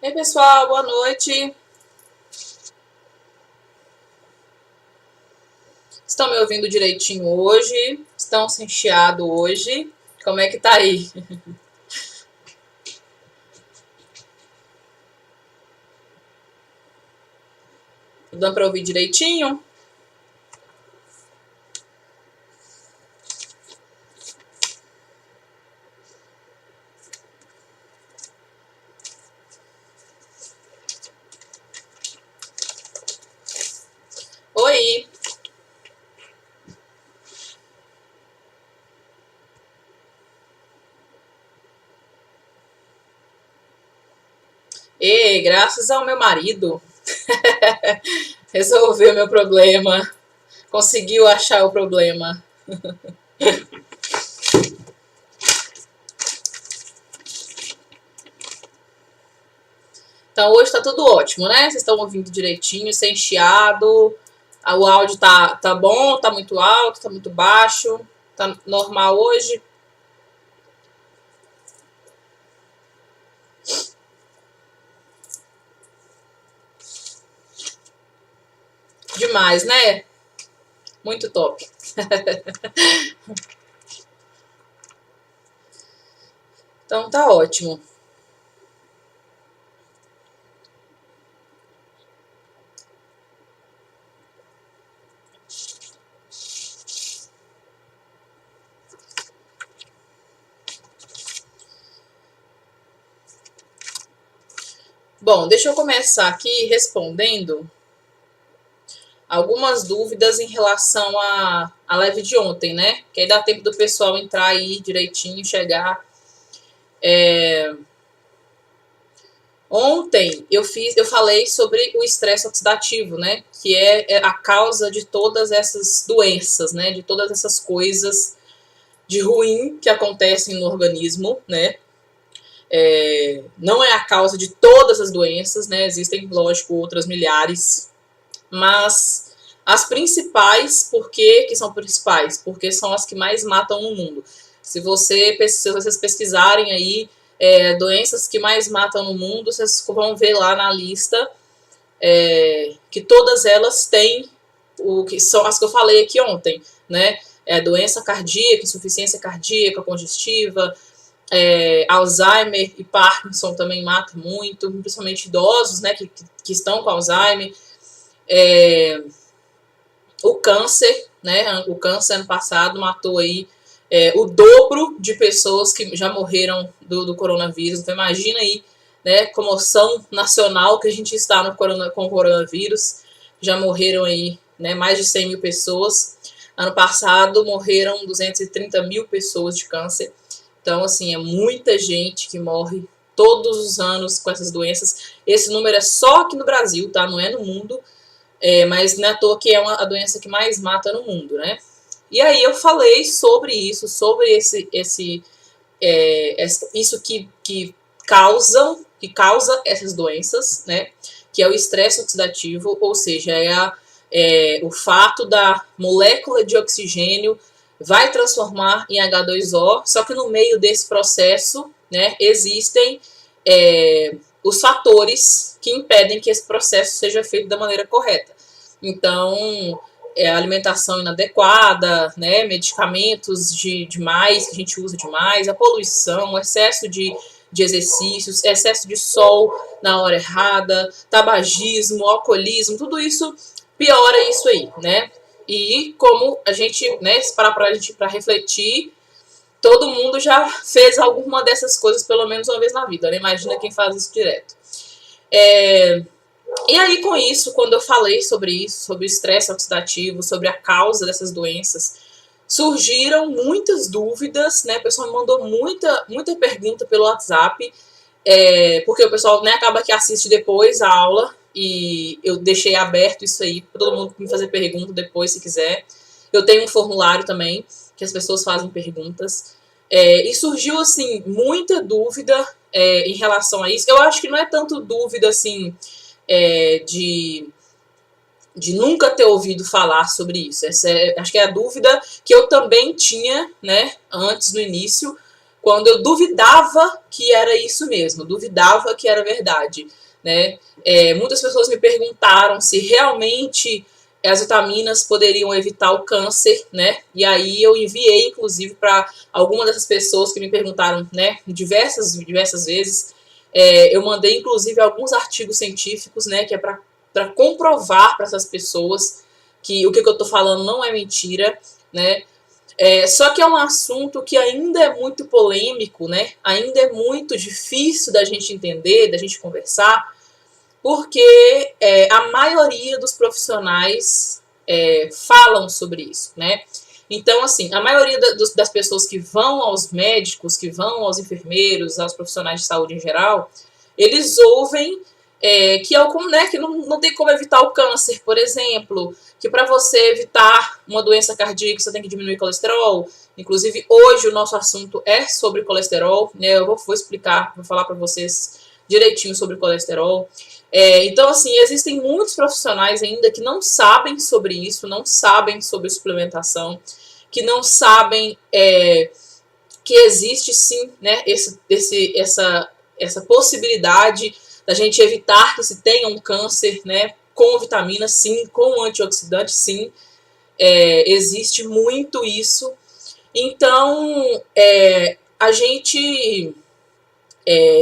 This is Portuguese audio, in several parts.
Ei, pessoal, boa noite. Estão me ouvindo direitinho hoje? Estão sem chiado hoje? Como é que tá aí? Dando para ouvir direitinho? Oi! E graças ao meu marido, resolveu meu problema. Conseguiu achar o problema. Então hoje tá tudo ótimo, né? Vocês estão ouvindo direitinho, sem chiado. O áudio tá bom, tá muito alto, tá muito baixo. Tá normal hoje. Demais, né? Muito top. Então tá ótimo. Bom, deixa eu começar aqui respondendo algumas dúvidas em relação à live de ontem, né? Que aí dá tempo do pessoal entrar aí direitinho, chegar. Ontem eu falei sobre o estresse oxidativo, né? Que é a causa de todas essas doenças, né? De todas essas coisas de ruim que acontecem no organismo, né? Não é a causa de todas as doenças, né? Existem, lógico, outras milhares, mas as principais, por que são principais? Porque são as que mais matam no mundo. Se vocês pesquisarem aí doenças que mais matam no mundo, vocês vão ver lá na lista que todas elas têm o que são as que eu falei aqui ontem, né? Doença cardíaca, insuficiência cardíaca, congestiva, Alzheimer e Parkinson também matam muito, principalmente idosos, né, que estão com Alzheimer. O câncer, né? O câncer ano passado matou aí o dobro de pessoas que já morreram do coronavírus. Então imagina aí, né, comoção nacional que a gente está com o coronavírus. Já morreram aí, né, mais de 100 mil pessoas. Ano passado morreram 230 mil pessoas de câncer. Então, assim, é muita gente que morre todos os anos com essas doenças. Esse número é só aqui no Brasil, tá? Não é no mundo. Mas não é à toa que é a doença que mais mata no mundo, né? E aí eu falei sobre isso, sobre isso que causa essas doenças, né? Que é o estresse oxidativo, ou seja, o fato da molécula de oxigênio vai transformar em H2O, só que no meio desse processo, né, existem os fatores que impedem que esse processo seja feito da maneira correta. Então, alimentação inadequada, né, medicamentos demais, que a gente usa demais, a poluição, o excesso de exercícios, excesso de sol na hora errada, tabagismo, alcoolismo, tudo isso piora isso aí, né? E como a gente, né, para refletir, todo mundo já fez alguma dessas coisas pelo menos uma vez na vida, né? Imagina quem faz isso direto. E aí, com isso, quando eu falei sobre isso, sobre o estresse oxidativo, sobre a causa dessas doenças, surgiram muitas dúvidas, né? O pessoal me mandou muita pergunta pelo WhatsApp, porque o pessoal, né, acaba que assiste depois a aula, e eu deixei aberto isso aí para todo mundo me fazer pergunta depois, se quiser. Eu tenho um formulário também, que as pessoas fazem perguntas. E surgiu, assim, muita dúvida em relação a isso. Eu acho que não é tanto dúvida, assim, de nunca ter ouvido falar sobre isso. Acho que é a dúvida que eu também tinha, né, antes, no início, quando eu duvidava que era isso mesmo, duvidava que era verdade, né? Muitas pessoas me perguntaram se realmente as vitaminas poderiam evitar o câncer, né? E aí eu enviei, inclusive, para algumas dessas pessoas que me perguntaram, né, diversas vezes. Eu mandei, inclusive, alguns artigos científicos, né, que é para comprovar para essas pessoas que o que eu estou falando não é mentira, né? Só que é um assunto que ainda é muito polêmico, né? Ainda é muito difícil da gente entender, da gente conversar, porque a maioria dos profissionais falam sobre isso, né? Então, assim, a maioria das pessoas que vão aos médicos, que vão aos enfermeiros, aos profissionais de saúde em geral, eles ouvem que não tem como evitar o câncer, por exemplo, que para você evitar uma doença cardíaca você tem que diminuir o colesterol. Inclusive, hoje o nosso assunto é sobre colesterol, né? Eu vou explicar, vou falar para vocês direitinho sobre colesterol. Então, assim, existem muitos profissionais ainda que não sabem sobre isso, não sabem sobre suplementação, que não sabem que existe sim, né, essa possibilidade da gente evitar que se tenha um câncer, né, com vitamina, sim, com antioxidante, sim. Existe muito isso. Então, a gente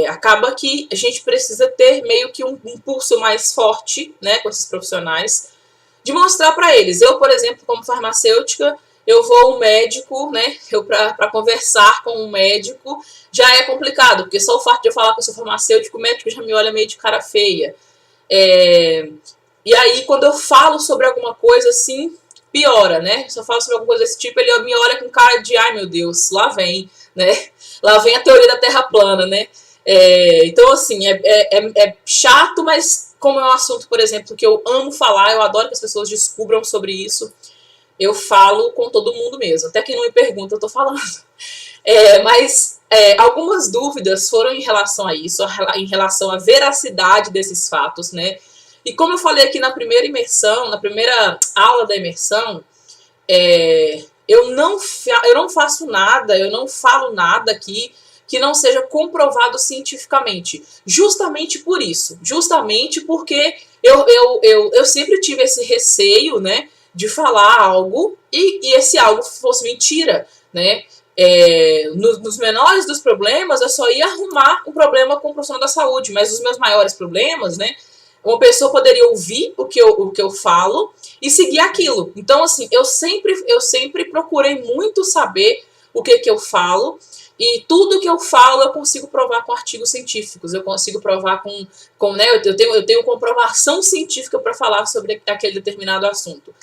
acaba que a gente precisa ter meio que um impulso mais forte, né, com esses profissionais, de mostrar para eles. Eu, por exemplo, como farmacêutica, eu vou ao médico, né, para conversar com um médico, já é complicado, porque só o fato de eu falar que eu sou farmacêutico, o médico já me olha meio de cara feia. E aí, quando eu falo sobre alguma coisa assim, piora, né? Se eu falo sobre alguma coisa desse tipo, ele me olha com cara de, ai meu Deus, lá vem, né? Lá vem a teoria da Terra plana, né? Então, assim, é chato, mas como é um assunto, por exemplo, que eu amo falar, eu adoro que as pessoas descubram sobre isso, eu falo com todo mundo mesmo. Até quem não me pergunta, eu tô falando. Mas algumas dúvidas foram em relação a isso, em relação à veracidade desses fatos, né? E como eu falei aqui na primeira imersão, na primeira aula da imersão, eu não faço nada, eu não falo nada aqui que não seja comprovado cientificamente. Justamente por isso. Justamente porque eu sempre tive esse receio, né, de falar algo e esse algo fosse mentira, né? Nos menores dos problemas, eu só ia arrumar um problema com o profissional da saúde, mas os meus maiores problemas, né, uma pessoa poderia ouvir o que eu falo e seguir aquilo. Então, assim, eu sempre procurei muito saber o que eu falo, e tudo que eu falo eu consigo provar com artigos científicos, eu consigo provar né, eu tenho comprovação científica para falar sobre aquele determinado assunto.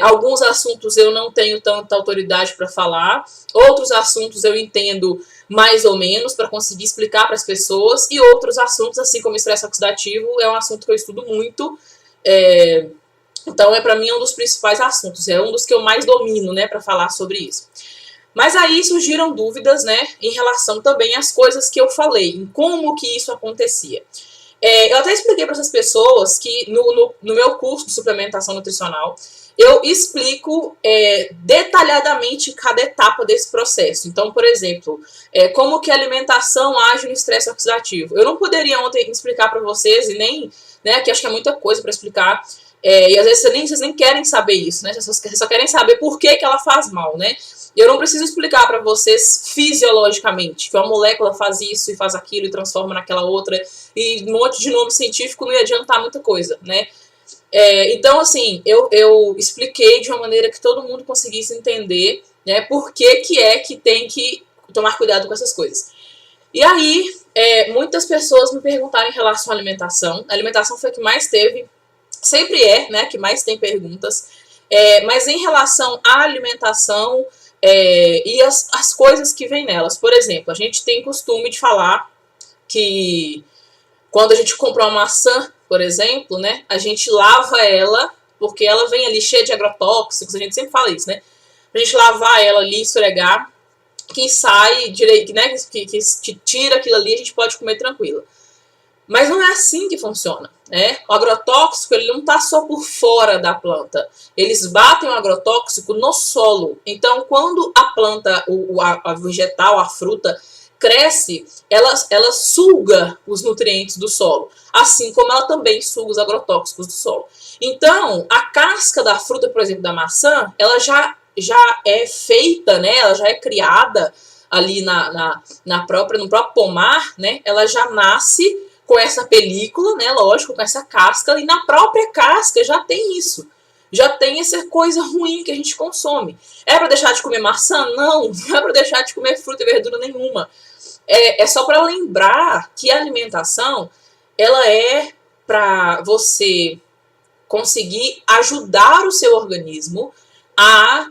Alguns assuntos eu não tenho tanta autoridade para falar, outros assuntos eu entendo mais ou menos para conseguir explicar para as pessoas, e outros assuntos, assim como estresse oxidativo, é um assunto que eu estudo muito. Então, para mim, é um dos principais assuntos, é um dos que eu mais domino, né, para falar sobre isso. Mas aí surgiram dúvidas, né, em relação também às coisas que eu falei, em como que isso acontecia. Eu até expliquei para essas pessoas que no meu curso de suplementação nutricional, eu explico detalhadamente cada etapa desse processo. Então, por exemplo, como que a alimentação age no estresse oxidativo. Eu não poderia ontem explicar para vocês, e nem, né, que acho que é muita coisa para explicar, e às vezes vocês nem querem saber isso, né? Vocês só querem saber por que ela faz mal, né? Eu não preciso explicar para vocês fisiologicamente que uma molécula faz isso e faz aquilo e transforma naquela outra, e um monte de nome científico não ia adiantar muita coisa, né? Então, assim, eu expliquei de uma maneira que todo mundo conseguisse entender, né, por que tem que tomar cuidado com essas coisas. E aí, muitas pessoas me perguntaram em relação à alimentação. A alimentação foi a que mais teve, sempre né, que mais tem perguntas. Mas em relação à alimentação e as coisas que vêm nelas. Por exemplo, a gente tem costume de falar que quando a gente compra uma maçã, por exemplo, né, a gente lava ela, porque ela vem ali cheia de agrotóxicos, a gente sempre fala isso, né? A gente lavar ela ali, esfregar, que sai direito, né, que tira aquilo ali, a gente pode comer tranquilo. Mas não é assim que funciona, né? O agrotóxico, ele não está só por fora da planta. Eles batem o agrotóxico no solo. Então, quando a planta, a vegetal, a fruta, cresce, ela suga os nutrientes do solo. Assim como ela também suga os agrotóxicos do solo. Então, a casca da fruta, por exemplo, da maçã, ela já é feita, né? Ela já é criada ali no próprio pomar, né? Ela já nasce com essa película, né, lógico, com essa casca, e na própria casca já tem isso. Já tem essa coisa ruim que a gente consome. É para deixar de comer maçã? Não, não é para deixar de comer fruta e verdura nenhuma. É só para lembrar que a alimentação, ela é para você conseguir ajudar o seu organismo a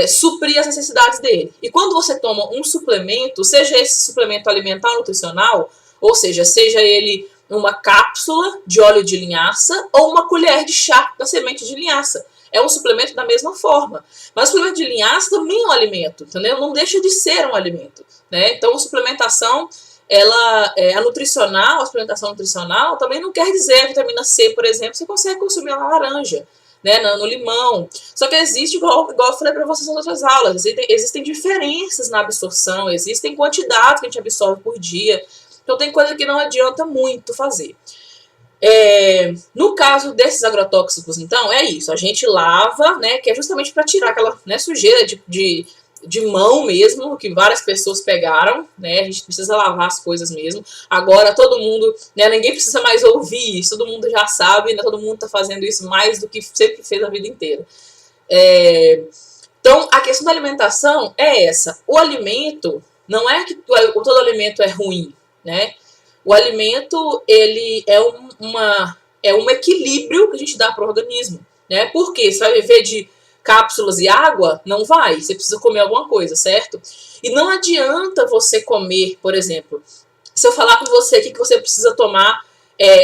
suprir as necessidades dele. E quando você toma um suplemento, seja esse suplemento alimentar ou nutricional, ou seja ele uma cápsula de óleo de linhaça ou uma colher de chá da semente de linhaça. É um suplemento da mesma forma. Mas o suplemento de linhaça também é um alimento, entendeu? Não deixa de ser um alimento, né? Então, a suplementação, a suplementação nutricional também não quer dizer a vitamina C, por exemplo, você consegue consumir na laranja, né, no limão. Só que existe, igual eu falei para vocês nas outras aulas, existem diferenças na absorção, existem quantidades que a gente absorve por dia. Então tem coisa que não adianta muito fazer. No caso desses agrotóxicos, então, é isso. A gente lava, né, que é justamente para tirar aquela, né, sujeira de mão mesmo, que várias pessoas pegaram, né? A gente precisa lavar as coisas mesmo. Agora todo mundo, né, ninguém precisa mais ouvir isso, todo mundo já sabe, né, todo mundo está fazendo isso mais do que sempre fez a vida inteira. Então, a questão da alimentação é essa. O alimento, não é que todo alimento é ruim, né? O alimento, ele é um equilíbrio que a gente dá para o organismo, né? Porque você vai viver de cápsulas e água? Não vai. Você precisa comer alguma coisa, certo? E não adianta você comer, por exemplo, se eu falar com você aqui que você precisa tomar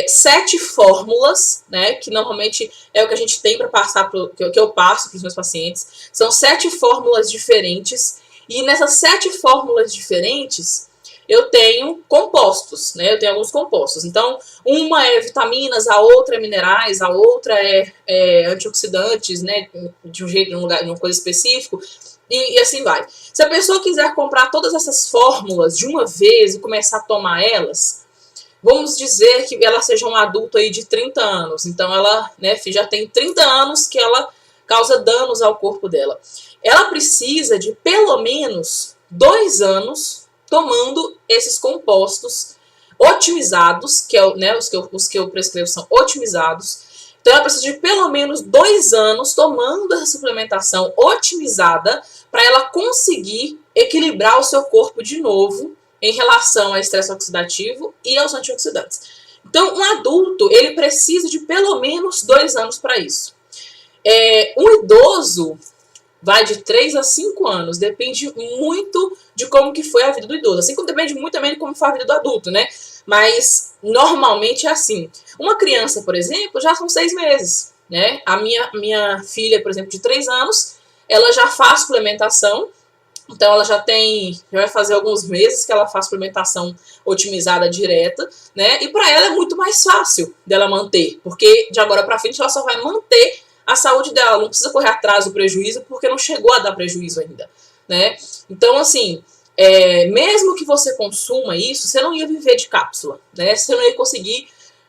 7 fórmulas, né, que normalmente é o que a gente tem para passar, que eu passo para os meus pacientes. São 7 fórmulas diferentes, e nessas 7 fórmulas diferentes, eu tenho compostos, né? Eu tenho alguns compostos. Então, uma é vitaminas, a outra é minerais, a outra é antioxidantes, né? De um jeito, de uma coisa específica, e assim vai. Se a pessoa quiser comprar todas essas fórmulas de uma vez e começar a tomar elas, vamos dizer que ela seja um adulto aí de 30 anos. Então, ela, né, já tem 30 anos que ela causa danos ao corpo dela. Ela precisa de pelo menos 2 anos tomando esses compostos otimizados, que é, né, os que eu prescrevo são otimizados. Então, ela precisa de pelo menos 2 anos tomando essa suplementação otimizada para ela conseguir equilibrar o seu corpo de novo em relação ao estresse oxidativo e aos antioxidantes. Então, um adulto, ele precisa de pelo menos 2 anos para isso. Um idoso vai de 3 a 5 anos, depende muito de como que foi a vida do idoso, assim como depende muito também de como foi a vida do adulto, né? Mas normalmente é assim. Uma criança, por exemplo, já são 6 meses, né? A minha filha, por exemplo, de 3 anos, ela já faz suplementação, então ela já vai fazer alguns meses que ela faz suplementação otimizada direta, né? E para ela é muito mais fácil dela manter, porque de agora para frente ela só vai manter a saúde dela, não precisa correr atrás do prejuízo, porque não chegou a dar prejuízo ainda, né? Então, assim, mesmo que você consuma isso, você não ia viver de cápsula, né? Você não ia conseguir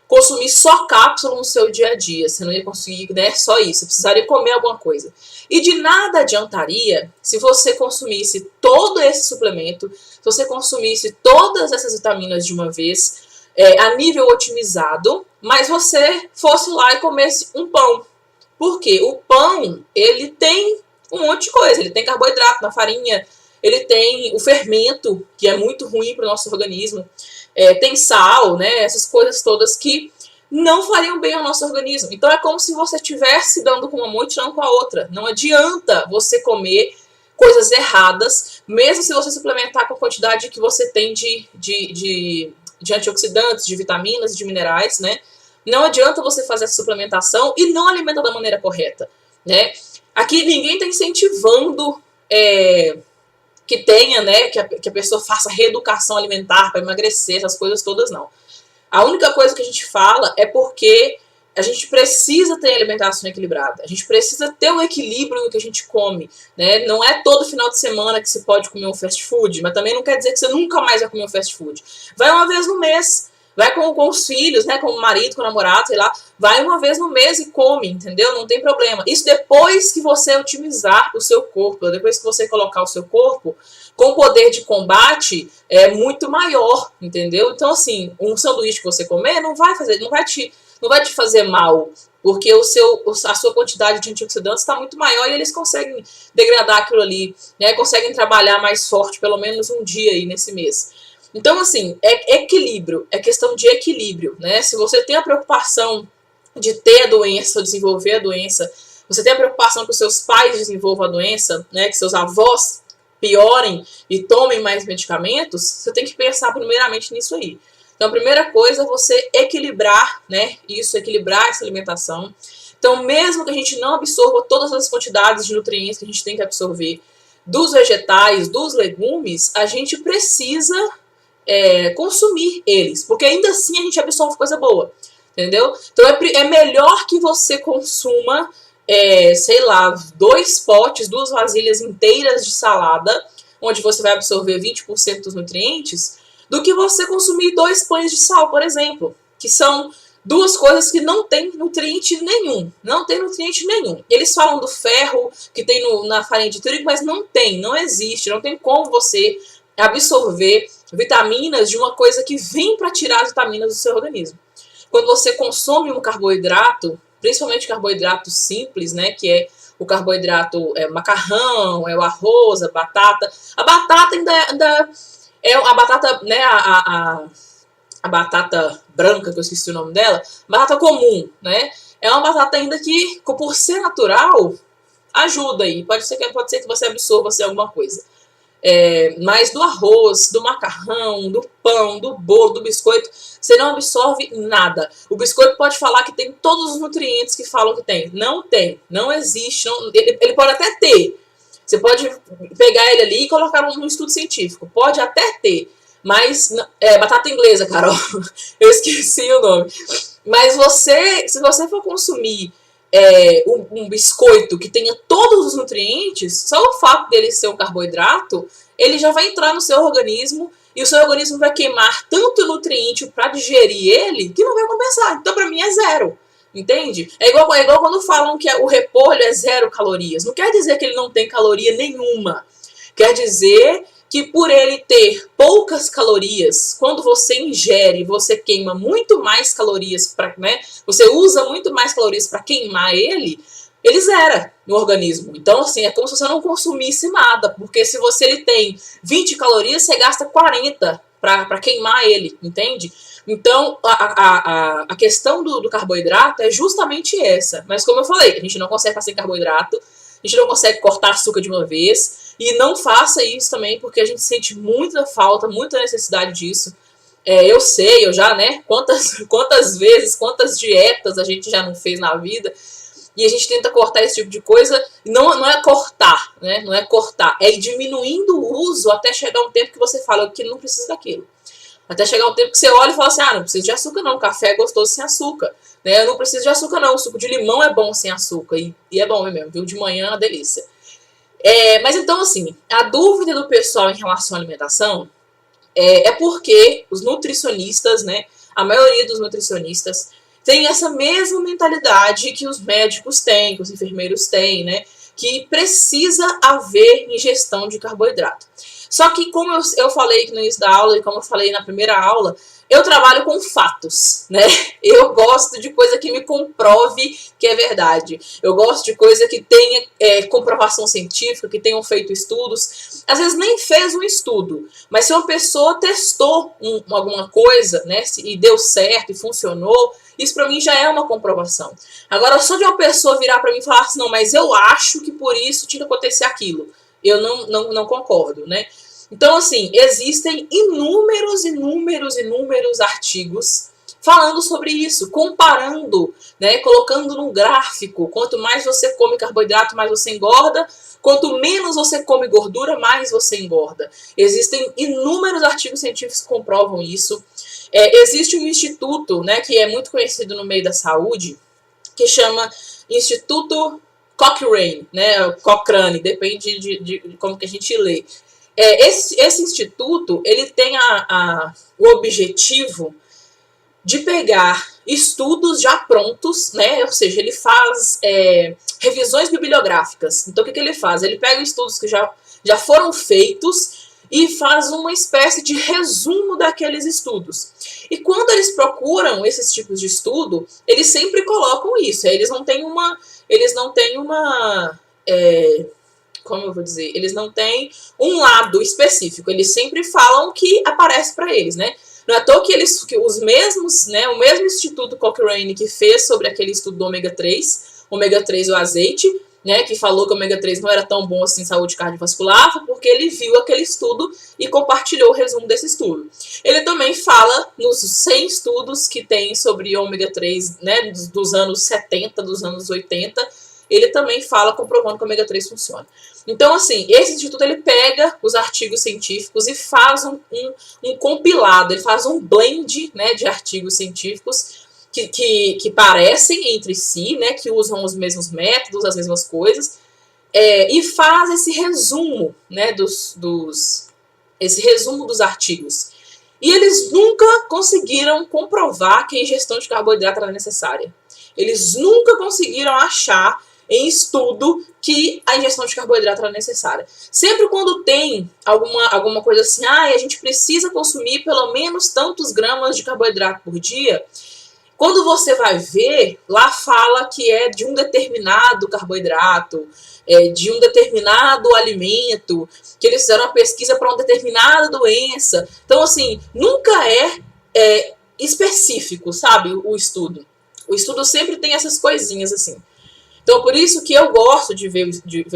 consumir só cápsula no seu dia a dia, você não ia conseguir, né, só isso, você precisaria comer alguma coisa. E de nada adiantaria se você consumisse todo esse suplemento, se você consumisse todas essas vitaminas de uma vez, a nível otimizado, mas você fosse lá e comesse um pão. Porque o pão, ele tem um monte de coisa, ele tem carboidrato na farinha, ele tem o fermento, que é muito ruim para o nosso organismo, tem sal, né, essas coisas todas que não fariam bem ao nosso organismo. Então é como se você estivesse dando com uma mão e tirando com a outra. Não adianta você comer coisas erradas, mesmo se você suplementar com a quantidade que você tem de antioxidantes, de vitaminas, de minerais, né? Não adianta você fazer essa suplementação e não alimentar da maneira correta, né? Aqui ninguém está incentivando que a pessoa faça reeducação alimentar para emagrecer, essas coisas todas, não. A única coisa que a gente fala é porque a gente precisa ter alimentação equilibrada. A gente precisa ter um equilíbrio no que a gente come, né? Não é todo final de semana que você pode comer um fast food, mas também não quer dizer que você nunca mais vai comer um fast food. Vai uma vez no mês, vai com os filhos, né? Com o marido, com o namorado, sei lá. Vai uma vez no mês e come, entendeu? Não tem problema. Isso depois que você otimizar o seu corpo, depois que você colocar o seu corpo com poder de combate muito maior, entendeu? Então, assim, um sanduíche que você comer não vai te fazer mal, porque a sua quantidade de antioxidantes está muito maior e eles conseguem degradar aquilo ali, né? Conseguem trabalhar mais forte, pelo menos um dia aí nesse mês. Então, assim, é equilíbrio, é questão de equilíbrio, né? Se você tem a preocupação de ter a doença, ou desenvolver a doença, você tem a preocupação que os seus pais desenvolvam a doença, né? Que seus avós piorem e tomem mais medicamentos, você tem que pensar primeiramente nisso aí. Então, a primeira coisa é você equilibrar, né? Isso, equilibrar essa alimentação. Então, mesmo que a gente não absorva todas as quantidades de nutrientes que a gente tem que absorver dos vegetais, dos legumes, a gente precisa consumir eles, porque ainda assim a gente absorve coisa boa, entendeu? Então, é melhor que você consuma, sei lá, 2 potes, 2 vasilhas inteiras de salada, onde você vai absorver 20% dos nutrientes, do que você consumir 2 pães de sal, por exemplo, que são 2 coisas que não tem nutriente nenhum. Não tem nutriente nenhum. Eles falam do ferro que tem na farinha de trigo, mas não existe. Não tem como você absorver vitaminas de uma coisa que vem para tirar as vitaminas do seu organismo. Quando você consome um carboidrato, principalmente carboidrato simples, né, que é o carboidrato macarrão, o arroz, a batata. A batata ainda a batata, né, a batata branca, que eu esqueci o nome dela, batata comum, né? É uma batata ainda que, por ser natural, ajuda aí. Pode ser que você absorva alguma coisa. Mas do arroz, do macarrão, do pão, do bolo, do biscoito, você não absorve nada. O biscoito pode falar que tem todos os nutrientes que falam que tem. Não tem, não existe. Ele pode até ter. Você pode pegar ele ali e colocar num estudo científico. Pode até ter. Mas, batata inglesa, Carol. Eu esqueci o nome. Mas se você for consumir um biscoito que tenha todos os nutrientes, só o fato dele ser um carboidrato, ele já vai entrar no seu organismo e o seu organismo vai queimar tanto nutriente para digerir ele que não vai compensar. Então, para mim, é zero. Entende? É igual quando falam que o repolho é 0 calorias. Não quer dizer que ele não tem caloria nenhuma. Quer dizer que por ele ter poucas calorias, quando você ingere, você queima muito mais calorias, né? Você usa muito mais calorias para queimar ele zera no organismo. Então, assim, é como se você não consumisse nada, porque se ele tem 20 calorias, você gasta 40 para queimar ele, entende? Então, a questão do carboidrato é justamente essa. Mas como eu falei, a gente não consegue fazer carboidrato, a gente não consegue cortar açúcar de uma vez, e não faça isso também, porque a gente sente muita falta, muita necessidade disso. Eu sei, eu já, né, quantas vezes, quantas dietas a gente já não fez na vida, e a gente tenta cortar esse tipo de coisa, não é cortar, né, não é cortar, é ir diminuindo o uso até chegar um tempo que você fala que não precisa daquilo. Até chegar um tempo que você olha e fala assim, não preciso de açúcar não, café é gostoso sem açúcar, né? Eu não preciso de açúcar não, o suco de limão é bom sem açúcar, e é bom mesmo, viu? De manhã é uma delícia. Mas então, assim, a dúvida do pessoal em relação à alimentação é porque os nutricionistas, né, a maioria dos nutricionistas tem essa mesma mentalidade que os médicos têm, que os enfermeiros têm, né, que precisa haver ingestão de carboidrato. Só que, como eu falei no início da aula e como eu falei na primeira aula, eu trabalho com fatos, né? Eu gosto de coisa que me comprove que é verdade. Eu gosto de coisa que tenha comprovação científica, que tenham feito estudos. Às vezes nem fez um estudo, mas se uma pessoa testou alguma coisa, né, e deu certo e funcionou, isso pra mim já é uma comprovação. Agora, só de uma pessoa virar pra mim e falar assim, não, mas eu acho que por isso tinha que acontecer aquilo. Eu não concordo, né? Então, assim, existem inúmeros artigos falando sobre isso, comparando, né, colocando num gráfico. Quanto mais você come carboidrato, mais você engorda. Quanto menos você come gordura, mais você engorda. Existem inúmeros artigos científicos que comprovam isso. Existe um instituto, né, que é muito conhecido no meio da saúde, que chama Instituto Cochrane, né, Cochrane, depende de como que a gente lê. Esse instituto, ele tem o objetivo de pegar estudos já prontos, né, ou seja, ele faz revisões bibliográficas. Então, o que ele faz? Ele pega estudos que já foram feitos e faz uma espécie de resumo daqueles estudos. E quando eles procuram esses tipos de estudo, eles sempre colocam isso. Eles não têm como eu vou dizer? Eles não têm um lado específico. Eles sempre falam o que aparece para eles, né? Não é à toa que os mesmos, né, o mesmo Instituto Cochrane que fez sobre aquele estudo do ômega 3 e o azeite, né, que falou que o ômega 3 não era tão bom assim em saúde cardiovascular, foi porque ele viu aquele estudo e compartilhou o resumo desse estudo. Ele também fala nos 100 estudos que tem sobre ômega 3, né, dos anos 70, dos anos 80, ele também fala comprovando que o ômega 3 funciona. Então, assim, esse instituto ele pega os artigos científicos e faz um compilado, ele faz um blend, né, de artigos científicos que parecem entre si, né, que usam os mesmos métodos, as mesmas coisas, e faz esse resumo, né, esse resumo dos artigos. E eles nunca conseguiram comprovar que a ingestão de carboidrato era necessária. Eles nunca conseguiram achar em estudo que a ingestão de carboidrato era necessária. Sempre quando tem alguma coisa assim, a gente precisa consumir pelo menos tantos gramas de carboidrato por dia, quando você vai ver, lá fala que é de um determinado carboidrato, de um determinado alimento, que eles fizeram uma pesquisa para uma determinada doença. Então, assim, nunca é específico, sabe, o estudo. O estudo sempre tem essas coisinhas, assim. Então, por isso que eu gosto de ver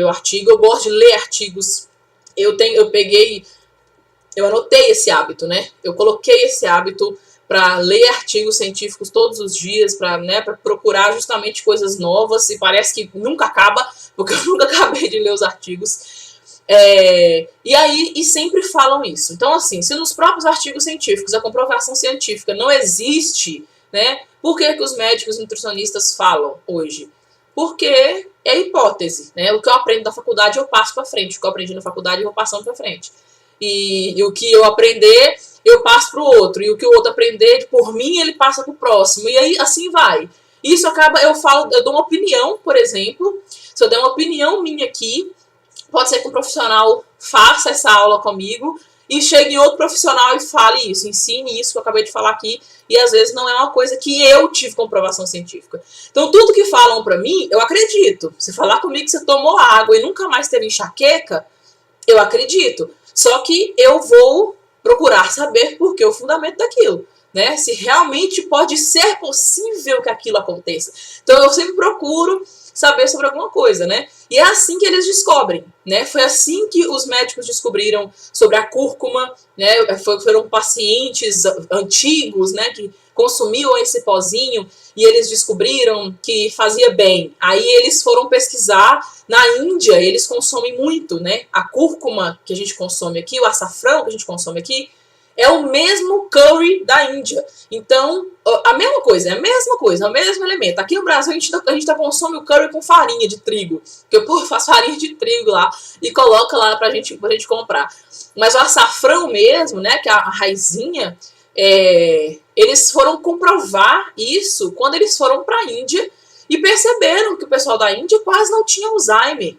o artigo, eu gosto de ler artigos. Eu anotei esse hábito, né? Eu coloquei esse hábito para ler artigos científicos todos os dias, para procurar justamente coisas novas, e parece que nunca acaba, porque eu nunca acabei de ler os artigos. E sempre falam isso. Então, assim, se nos próprios artigos científicos a comprovação científica não existe, né? Por que os médicos e nutricionistas falam hoje? Porque é hipótese, né? O que eu aprendo na faculdade eu passo para frente, o que eu aprendi na faculdade eu vou passando para frente. E o que eu aprender, eu passo para o outro. E o que o outro aprender, por mim, ele passa para o próximo. E aí, assim vai. Isso acaba, eu dou uma opinião, por exemplo. Se eu der uma opinião minha aqui, pode ser que um profissional faça essa aula comigo e chegue em outro profissional e fale isso, ensine isso que eu acabei de falar aqui. E às vezes não é uma coisa que eu tive comprovação científica. Então, tudo que falam para mim, eu acredito. Se falar comigo que você tomou água e nunca mais teve enxaqueca, eu acredito. Só que eu vou procurar saber por que o fundamento daquilo, né? Se realmente pode ser possível que aquilo aconteça. Então eu sempre procuro saber sobre alguma coisa, né? E é assim que eles descobrem, né? Foi assim que os médicos descobriram sobre a cúrcuma, né? Foram pacientes antigos, né, que consumiam esse pozinho e eles descobriram que fazia bem. Aí eles foram pesquisar. Na Índia, eles consomem muito, né? A cúrcuma que a gente consome aqui, o açafrão que a gente consome aqui, é o mesmo curry da Índia. Então, a mesma coisa, é o mesmo elemento. Aqui no Brasil, a gente consome o curry com farinha de trigo. Que eu faço farinha de trigo lá e coloco lá pra gente comprar. Mas o açafrão mesmo, né, que é a raizinha, eles foram comprovar isso quando eles foram para a Índia e perceberam que o pessoal da Índia quase não tinha Alzheimer,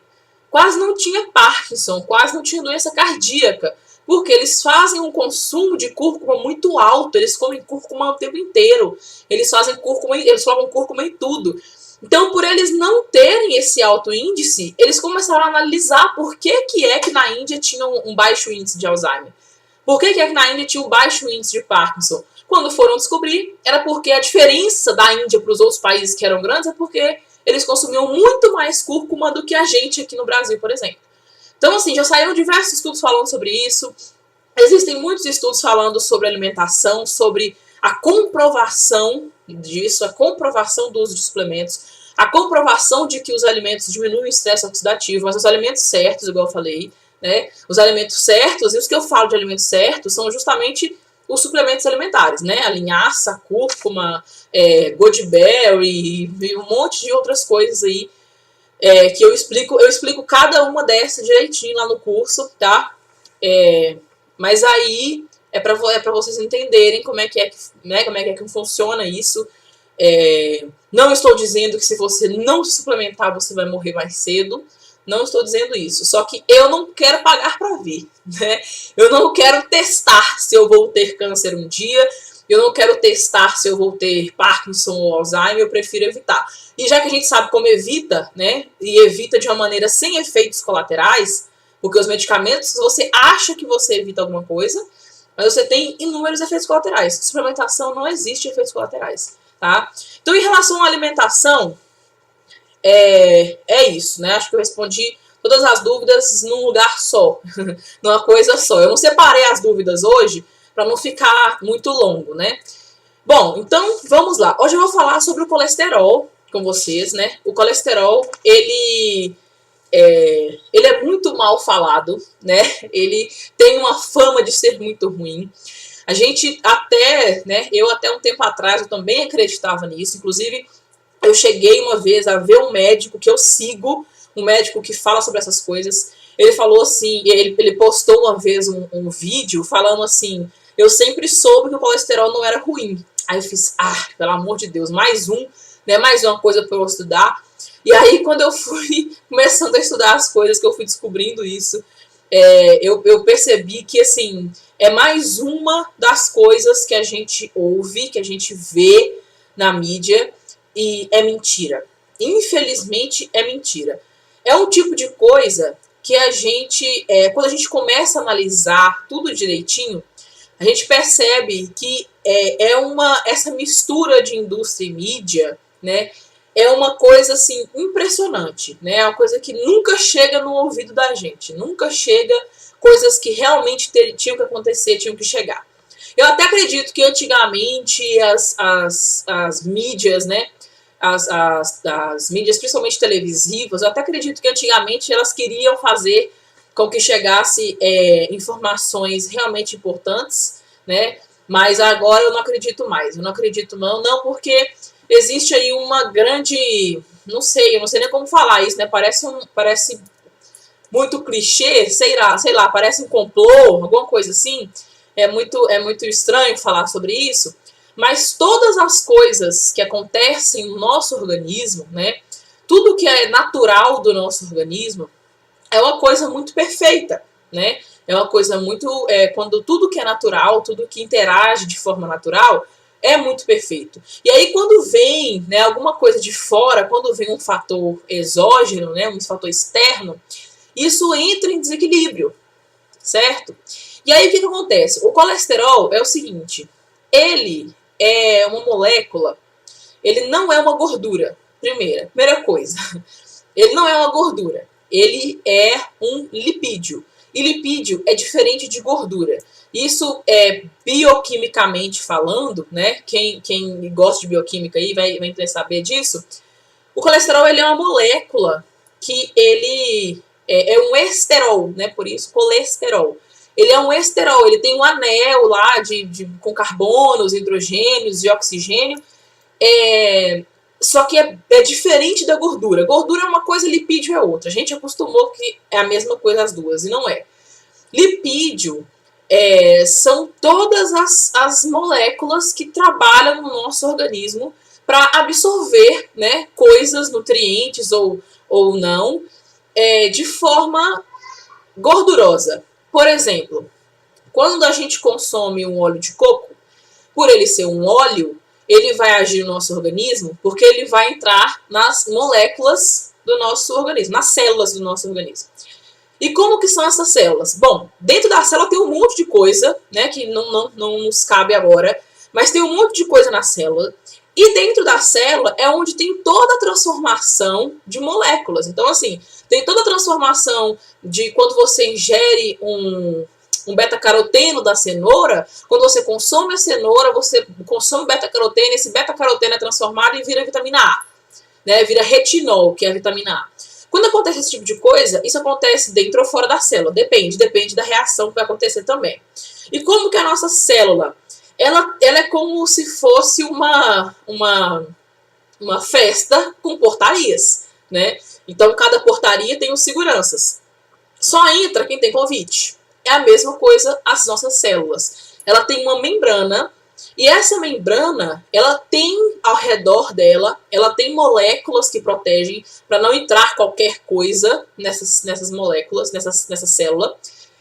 quase não tinha Parkinson, quase não tinha doença cardíaca, porque eles fazem um consumo de cúrcuma muito alto, eles comem cúrcuma o tempo inteiro, eles colocam cúrcuma em tudo. Então, por eles não terem esse alto índice, eles começaram a analisar por que na Índia tinha um baixo índice de Alzheimer. Por que na Índia tinha um baixo índice de Parkinson? Quando foram descobrir, era porque a diferença da Índia para os outros países que eram grandes é porque eles consumiam muito mais cúrcuma do que a gente aqui no Brasil, por exemplo. Então, assim, já saíram diversos estudos falando sobre isso. Existem muitos estudos falando sobre alimentação, sobre a comprovação disso, a comprovação do uso de suplementos, a comprovação de que os alimentos diminuem o estresse oxidativo, mas os alimentos certos, igual eu falei, né? Os alimentos certos, e os que eu falo de alimentos certos, são justamente os suplementos alimentares, né? A linhaça, cúrcuma, goji-berry e um monte de outras coisas aí que eu explico cada uma dessas direitinho lá no curso, tá? Mas aí é para vocês entenderem como é que né, como é que funciona isso. Não estou dizendo que se você não se suplementar você vai morrer mais cedo. Não estou dizendo isso. Só que eu não quero pagar para ver, né? Eu não quero testar se eu vou ter câncer um dia. Eu não quero testar se eu vou ter Parkinson ou Alzheimer. Eu prefiro evitar. E já que a gente sabe como evita, né? E evita de uma maneira sem efeitos colaterais, porque os medicamentos, você acha que você evita alguma coisa, mas você tem inúmeros efeitos colaterais. Suplementação não existe efeitos colaterais, tá? Então, em relação à alimentação, é isso, né? Acho que eu respondi todas as dúvidas num lugar só, numa coisa só. Eu não separei as dúvidas hoje para não ficar muito longo, né? Bom, então vamos lá. Hoje eu vou falar sobre o colesterol com vocês, né? O colesterol, ele é muito mal falado, né? Ele tem uma fama de ser muito ruim. A gente até, né? Eu até um tempo atrás eu também acreditava nisso. Inclusive, eu cheguei uma vez a ver um médico que eu sigo, um médico que fala sobre essas coisas. Ele falou assim, ele postou uma vez um vídeo falando assim: eu sempre soube que o colesterol não era ruim. Aí eu fiz, pelo amor de Deus, mais um, né? Mais uma coisa para eu estudar. E aí, quando eu fui começando a estudar as coisas, que eu fui descobrindo isso, eu percebi que, assim, é mais uma das coisas que a gente ouve, que a gente vê na mídia, e é mentira. Infelizmente, é mentira. É um tipo de coisa que a gente, quando a gente começa a analisar tudo direitinho, a gente percebe que essa mistura de indústria e mídia, né, é uma coisa assim impressionante, né? É uma coisa que nunca chega no ouvido da gente, nunca chega coisas que realmente tinham que acontecer, tinham que chegar. Eu até acredito que antigamente as mídias, né, as mídias principalmente televisivas, eu até acredito que antigamente elas queriam fazer com que chegasse informações realmente importantes, né? Mas agora eu não acredito mais, eu não acredito não porque existe aí uma grande, não sei, eu não sei nem como falar isso, né? Parece muito clichê, sei lá, parece um complô, alguma coisa assim. É muito estranho falar sobre isso, mas todas as coisas que acontecem no nosso organismo, né? Tudo que é natural do nosso organismo é uma coisa muito perfeita, né? É uma coisa muito, quando tudo que é natural, tudo que interage de forma natural, é muito perfeito. E aí quando vem, né, alguma coisa de fora, quando vem um fator exógeno, né, um fator externo, isso entra em desequilíbrio, certo? E aí o que acontece? O colesterol é o seguinte, ele é uma molécula, ele não é uma gordura, primeira coisa. Ele não é uma gordura, ele é um lipídio. E lipídio é diferente de gordura. Isso é bioquimicamente falando, né? Quem gosta de bioquímica aí vai querer saber disso. O colesterol ele é uma molécula que ele é um esterol, né? Por isso, colesterol. Ele é um esterol, ele tem um anel lá com carbonos, hidrogênios e oxigênio. Só que é diferente da gordura. Gordura é uma coisa, lipídio é outra. A gente acostumou que é a mesma coisa as duas, e não é. Lipídio são todas as moléculas que trabalham no nosso organismo para absorver, né, coisas, nutrientes ou não, de forma gordurosa. Por exemplo, quando a gente consome um óleo de coco, por ele ser um óleo, ele vai agir no nosso organismo porque ele vai entrar nas moléculas do nosso organismo, nas células do nosso organismo. E como que são essas células? Bom, dentro da célula tem um monte de coisa, né, que não nos cabe agora, mas tem um monte de coisa na célula. E dentro da célula é onde tem toda a transformação de moléculas. Então, assim, tem toda a transformação de quando você ingere um beta-caroteno da cenoura, quando você consome a cenoura, você consome beta-caroteno, esse beta-caroteno é transformado e vira vitamina A, né? Vira retinol, que é a vitamina A. Quando acontece esse tipo de coisa, isso acontece dentro ou fora da célula, depende da reação que vai acontecer também. E como que a nossa célula, ela é como se fosse uma festa com portarias, né? Então, cada portaria tem os seguranças. Só entra quem tem convite. É a mesma coisa as nossas células. Ela tem uma membrana, e essa membrana, ela tem ao redor dela, ela tem moléculas que protegem para não entrar qualquer coisa nessas moléculas, nessa célula.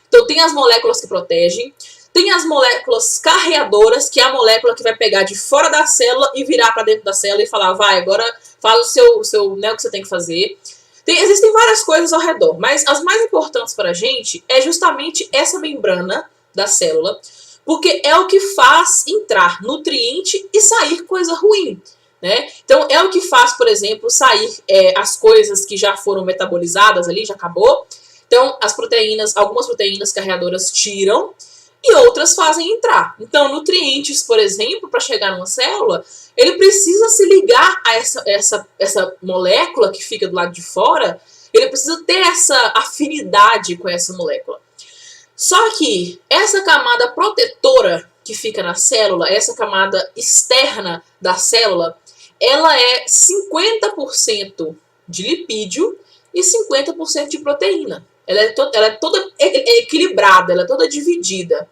Então, tem as moléculas que protegem, tem as moléculas carreadoras, que é a molécula que vai pegar de fora da célula e virar para dentro da célula e falar, vai, agora faz o seu né, o que você tem que fazer. Existem várias coisas ao redor, mas as mais importantes para a gente é justamente essa membrana da célula, porque é o que faz entrar nutriente e sair coisa ruim, né? Então, é o que faz, por exemplo, sair as coisas que já foram metabolizadas ali, já acabou. Então, as proteínas, algumas proteínas carreadoras tiram e outras fazem entrar. Então, nutrientes, por exemplo, para chegar numa célula, ele precisa se ligar a essa molécula que fica do lado de fora, ele precisa ter essa afinidade com essa molécula. Só que essa camada protetora que fica na célula, essa camada externa da célula, ela é 50% de lipídio e 50% de proteína. Ela é toda equilibrada, ela é toda dividida.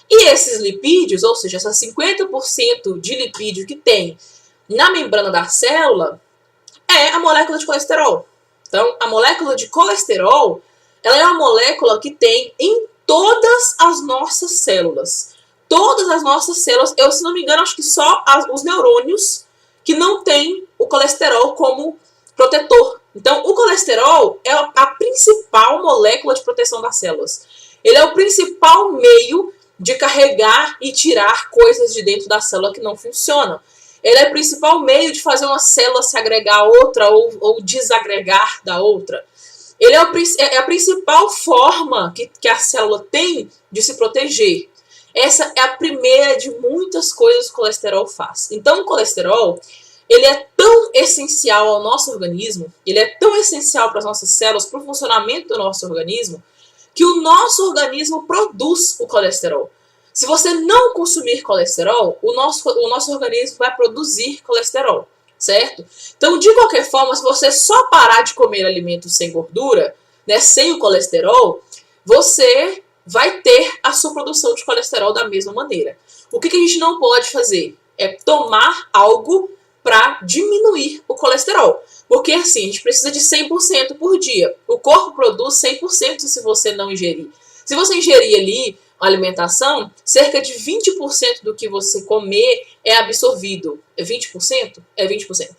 E esses lipídios, ou seja, essas 50% de lipídio que tem na membrana da célula, é a molécula de colesterol. Então, a molécula de colesterol, ela é uma molécula que tem em todas as nossas células. Todas as nossas células, eu, se não me engano, acho que só os neurônios que não têm o colesterol como protetor. Então, o colesterol é a principal molécula de proteção das células. Ele é o principal meio de carregar e tirar coisas de dentro da célula que não funcionam. Ele é o principal meio de fazer uma célula se agregar a outra ou desagregar da outra. Ele é a principal forma que a célula tem de se proteger. Essa é a primeira de muitas coisas que o colesterol faz. Então, o colesterol, ele é tão essencial ao nosso organismo, ele é tão essencial para as nossas células, para o funcionamento do nosso organismo, que o nosso organismo produz o colesterol. Se você não consumir colesterol, o nosso organismo vai produzir colesterol, certo? Então, de qualquer forma, se você só parar de comer alimentos sem gordura, né, sem o colesterol, você vai ter a sua produção de colesterol da mesma maneira. O que a gente não pode fazer? É tomar algo para diminuir o colesterol. Porque assim, a gente precisa de 100% por dia. O corpo produz 100% se você não ingerir. Se você ingerir ali a alimentação, cerca de 20% do que você comer é absorvido. É 20%? É 20%.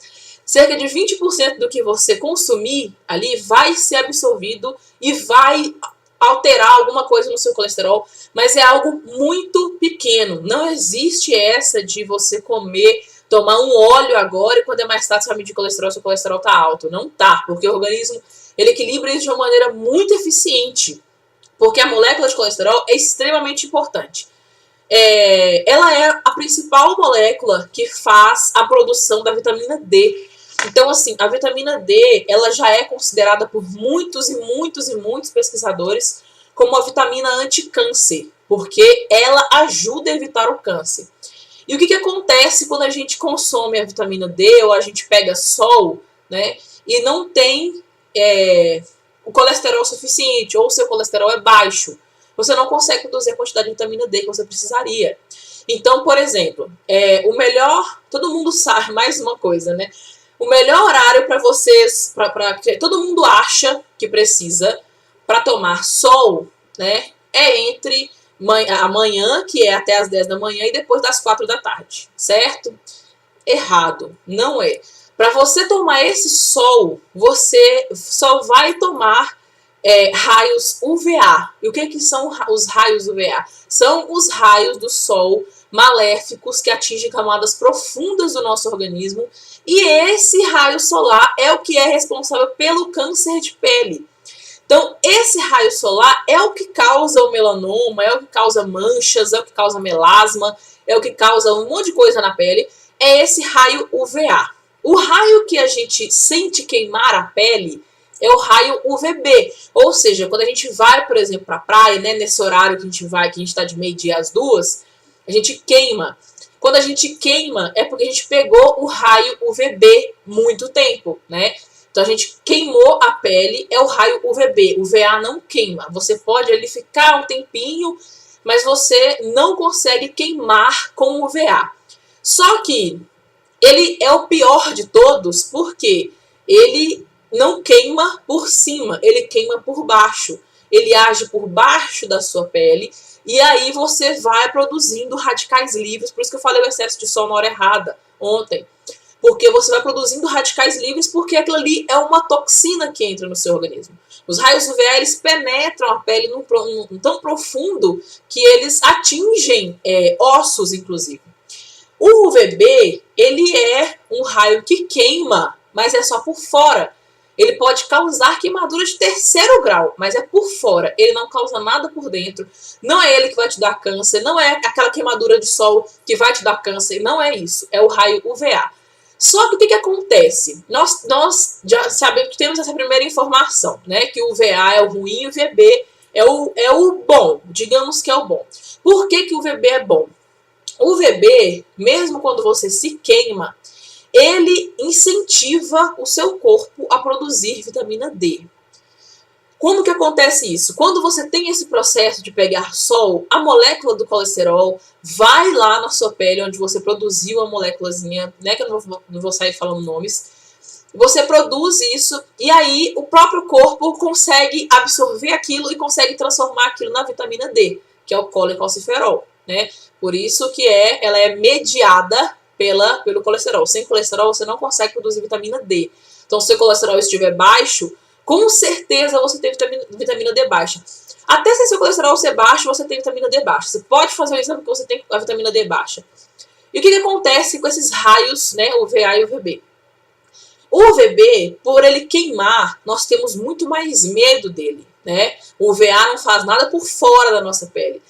Cerca de 20% do que você consumir ali vai ser absorvido e vai alterar alguma coisa no seu colesterol, mas é algo muito pequeno. Não existe essa de você comer, tomar um óleo agora e quando é mais tarde você vai medir colesterol, seu colesterol está alto. Não tá, porque o organismo ele equilibra isso de uma maneira muito eficiente, porque a molécula de colesterol é extremamente importante. Ela é a principal molécula que faz a produção da vitamina D. Então, assim, a vitamina D, ela já é considerada por muitos e muitos e muitos pesquisadores como uma vitamina anti-câncer, porque ela ajuda a evitar o câncer. E o que acontece quando a gente consome a vitamina D ou a gente pega sol, né, e não tem o colesterol suficiente ou o seu colesterol é baixo? Você não consegue produzir a quantidade de vitamina D que você precisaria. Então, por exemplo, o melhor, todo mundo sabe, mais uma coisa, né? O melhor horário para vocês, que todo mundo acha que precisa para tomar sol, né, é entre amanhã, que é até as 10 da manhã, e depois das 4 da tarde, certo? Errado, não é. Para você tomar esse sol, você só vai tomar raios UVA. E o que são os raios UVA? São os raios do sol maléficos que atingem camadas profundas do nosso organismo, e esse raio solar é o que é responsável pelo câncer de pele. Então, esse raio solar é o que causa o melanoma, é o que causa manchas, é o que causa melasma, é o que causa um monte de coisa na pele, é esse raio UVA. O raio que a gente sente queimar a pele é o raio UVB, ou seja, quando a gente vai, por exemplo, para a praia, né, nesse horário que a gente vai, que a gente está de meio-dia às 2, A gente queima. Quando a gente queima, é porque a gente pegou o raio UVB muito tempo, né? Então a gente queimou a pele, é o raio UVB. O VA não queima. Você pode ali ficar um tempinho, mas você não consegue queimar com o VA. Só que ele é o pior de todos, porque ele não queima por cima, ele queima por baixo. Ele age por baixo da sua pele, e aí você vai produzindo radicais livres. Por isso que eu falei o excesso de sol na hora errada ontem. Porque você vai produzindo radicais livres, porque aquilo ali é uma toxina que entra no seu organismo. Os raios UVA, eles penetram a pele num tão profundo que eles atingem ossos, inclusive. O UVB, ele é um raio que queima, mas é só por fora. Ele pode causar queimadura de 3º grau, mas é por fora. Ele não causa nada por dentro. Não é ele que vai te dar câncer. Não é aquela queimadura de sol que vai te dar câncer. Não é isso. É o raio UVA. Só que o que acontece? Nós já sabemos que temos essa primeira informação, né? Que o UVA é o ruim e o UVB é o bom. Digamos que é o bom. Por que o UVB é bom? O UVB, mesmo quando você se queima, ele incentiva o seu corpo a produzir vitamina D. Como que acontece isso? Quando você tem esse processo de pegar sol, a molécula do colesterol vai lá na sua pele, onde você produziu a moléculazinha, né, que eu não vou sair falando nomes. Você produz isso e aí o próprio corpo consegue absorver aquilo e consegue transformar aquilo na vitamina D, que é o colecalciferol, né? Por isso que ela é mediada pelo colesterol. Sem colesterol você não consegue produzir vitamina D. Então, se o colesterol estiver baixo, com certeza você tem vitamina D baixa. Até se seu colesterol ser baixo, você tem vitamina D baixa. Você pode fazer o exame que você tem a vitamina D baixa. E o que acontece com esses raios, né, o VA e o UVB? O UVB, por ele queimar, nós temos muito mais medo dele, né? O UVA não faz nada por fora da nossa pele.